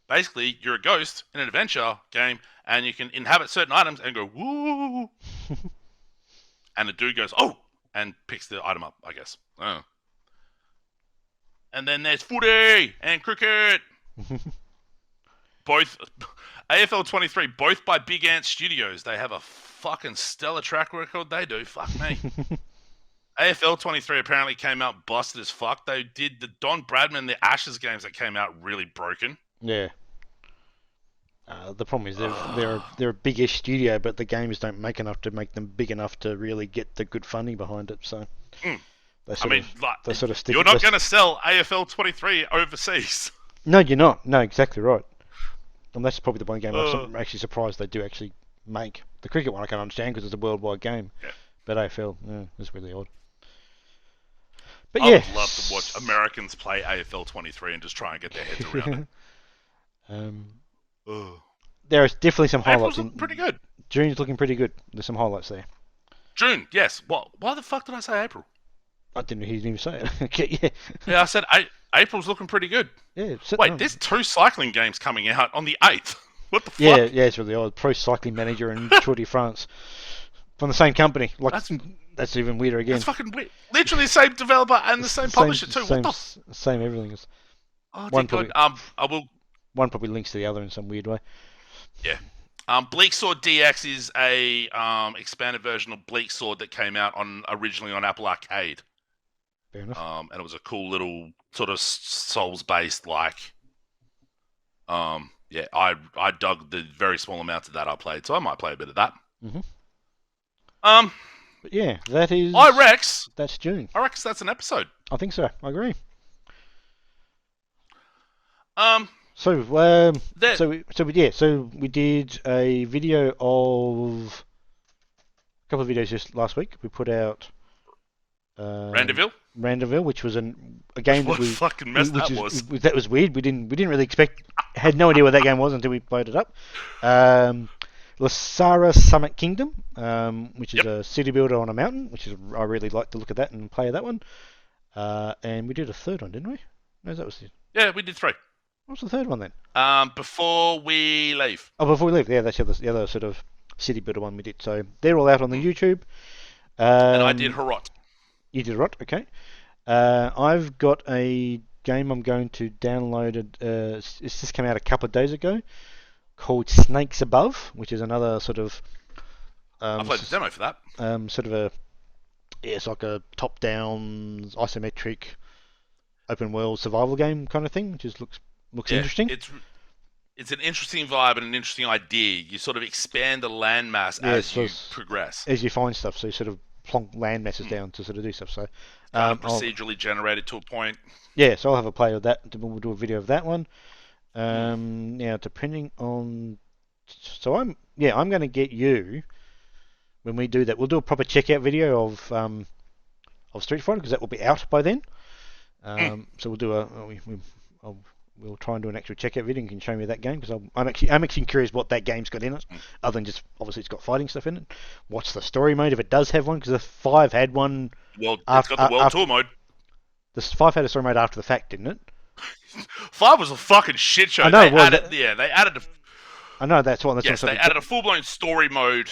Speaker 1: Basically, you're a ghost in an adventure game, and you can inhabit certain items and go woo, and the dude goes oh, and picks the item up. I guess. Oh. And then there's footy and cricket. Both AFL 23, both by Big Ant Studios. They have a fucking stellar track record. They do. Fuck me. AFL 23 apparently came out busted as fuck. They did the Don Bradman, the Ashes games that came out really broken.
Speaker 2: Yeah. The problem is they're a big-ish studio, but the games don't make enough to make them big enough to really get the good funding behind it. So, they sort of stick.
Speaker 1: You're not going to sell AFL 23 overseas.
Speaker 2: No, you're not. No, exactly right. And that's probably the one game I'm actually surprised they do actually make. The cricket one I can understand because it's a worldwide game, but AFL, it's really odd. But
Speaker 1: I would love to watch Americans play AFL 23 and just try and get their heads around it.
Speaker 2: There is definitely some highlights.
Speaker 1: April's pretty good.
Speaker 2: June's looking pretty good. There's some highlights there.
Speaker 1: June, yes. Why the fuck did I say April?
Speaker 2: I didn't even say it. Okay, yeah.
Speaker 1: Yeah, I said April's looking pretty good.
Speaker 2: Yeah.
Speaker 1: Wait, there's 2 cycling games coming out on the 8th. What the fuck?
Speaker 2: Yeah, it's really odd. Pro Cycling Manager and Tour de France from the same company. Like that's even weirder again.
Speaker 1: That's fucking weird. Literally the same developer and the same publisher too. What the?
Speaker 2: Same everything is.
Speaker 1: Oh, dear God. I will.
Speaker 2: One probably links to the other in some weird way.
Speaker 1: Yeah. Bleak Sword DX is a expanded version of Bleak Sword that came out originally on Apple Arcade.
Speaker 2: Fair enough.
Speaker 1: And it was a cool little sort of Souls-based like. Yeah, I dug the very small amounts of that I played, so I might play a bit of that.
Speaker 2: Mm-hmm. But yeah, that is.
Speaker 1: That's
Speaker 2: June.
Speaker 1: I reckon that's an episode.
Speaker 2: I think so. I agree.
Speaker 1: So
Speaker 2: we did a video of a couple of videos just last week. We put out Randeville, which was a game that
Speaker 1: fucking mess that was.
Speaker 2: That was weird. We didn't really expect. Had no idea what that game was until we played it up. Lasara Summit Kingdom, which is a city builder on a mountain, I really like to look at that and play that one. And we did a third one, didn't we? No, that was it.
Speaker 1: Yeah, we did 3.
Speaker 2: What's the third one then?
Speaker 1: Before we leave.
Speaker 2: Oh, before we leave. Yeah, that's the other sort of city builder one we did. So they're all out on the YouTube.
Speaker 1: And I did Harrot.
Speaker 2: You did Harrot, okay. I've got a game I'm going to download. It's just come out a couple of days ago, called Snakes Above, which is another sort of.
Speaker 1: I played the demo for that.
Speaker 2: It's like a top-down isometric open world survival game kind of thing, which looks interesting.
Speaker 1: it's an interesting vibe and an interesting idea. You sort of expand the landmass as you progress.
Speaker 2: As you find stuff, so you sort of plonk land masses down to sort of do stuff. So
Speaker 1: kind of procedurally generated to a point.
Speaker 2: Yeah, so I'll have a play with that. We'll do a video of that one. Now, depending on, so I'm going to get you when we do that. We'll do a proper checkout video of Street Fighter because that will be out by then. So we'll do we'll try and do an actual checkout video and you can show me that game because I'm actually curious what that game's got in it, other than just obviously it's got fighting stuff in it. What's the story mode if it does have one? Because the 5 had one.
Speaker 1: Well, it's got the World Tour mode.
Speaker 2: The 5 had a story mode after the fact, didn't it?
Speaker 1: 5 was a fucking shit show.
Speaker 2: I know.
Speaker 1: They added.
Speaker 2: I know that's what.
Speaker 1: Yes, they added a full-blown story mode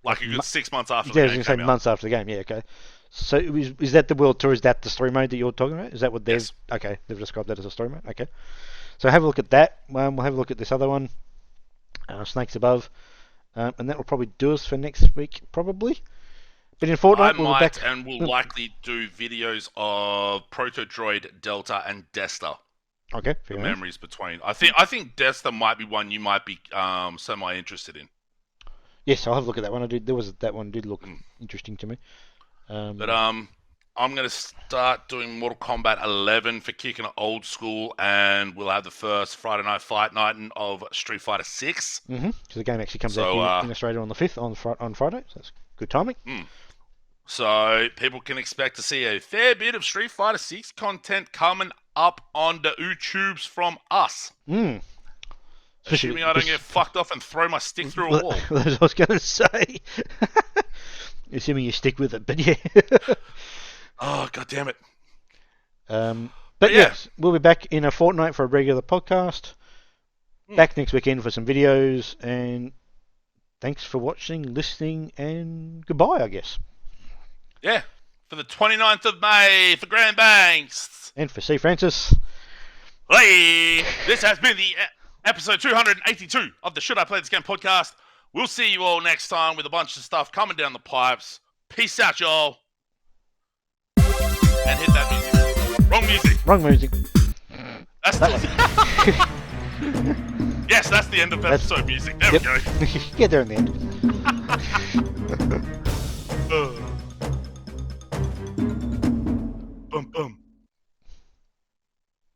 Speaker 1: like a good 6 months after the game.
Speaker 2: Yeah, I was going to say months after the game. Yeah, okay. So is that the World Tour? Is that the story mode that you're talking about? Is that what they've? Yes. Okay, they've described that as a story mode. Okay. So have a look at that. We'll have a look at this other one, Snakes Above, and that will probably do us for next week, probably. But in Fortnite, we'll be back.
Speaker 1: And we'll likely do videos of Proto Droid, Delta, and Desta.
Speaker 2: Okay,
Speaker 1: the memories between. I think Desta might be one you might be semi interested in.
Speaker 2: Yes, I'll have a look at that one. That one did look interesting to me.
Speaker 1: But I'm going to start doing Mortal Kombat 11 for kicking it old school, and we'll have the first Friday Night Fight night of Street Fighter 6.
Speaker 2: So the game actually comes out in Australia on the 5th on Friday, so that's good timing.
Speaker 1: So people can expect to see a fair bit of Street Fighter 6 content coming up on the YouTubes from us. Assuming I don't get fucked off and throw my stick through a wall.
Speaker 2: That's what I was going to say. Assuming you stick with it, but yeah.
Speaker 1: Oh, god damn it.
Speaker 2: But yes, we'll be back in a fortnight for a regular podcast. Back next weekend for some videos, and thanks for watching, listening, and goodbye, I guess.
Speaker 1: Yeah, for the 29th of May, for Grand Banks.
Speaker 2: And for C. Francis.
Speaker 1: Hey, this has been the episode 282 of the Should I Play This Game podcast. We'll see you all next time with a bunch of stuff coming down the pipes. Peace out, y'all. And hit that music. Wrong music.
Speaker 2: Wrong music.
Speaker 1: Yes, that's the end of episode music. There we go.
Speaker 2: Get there in the end.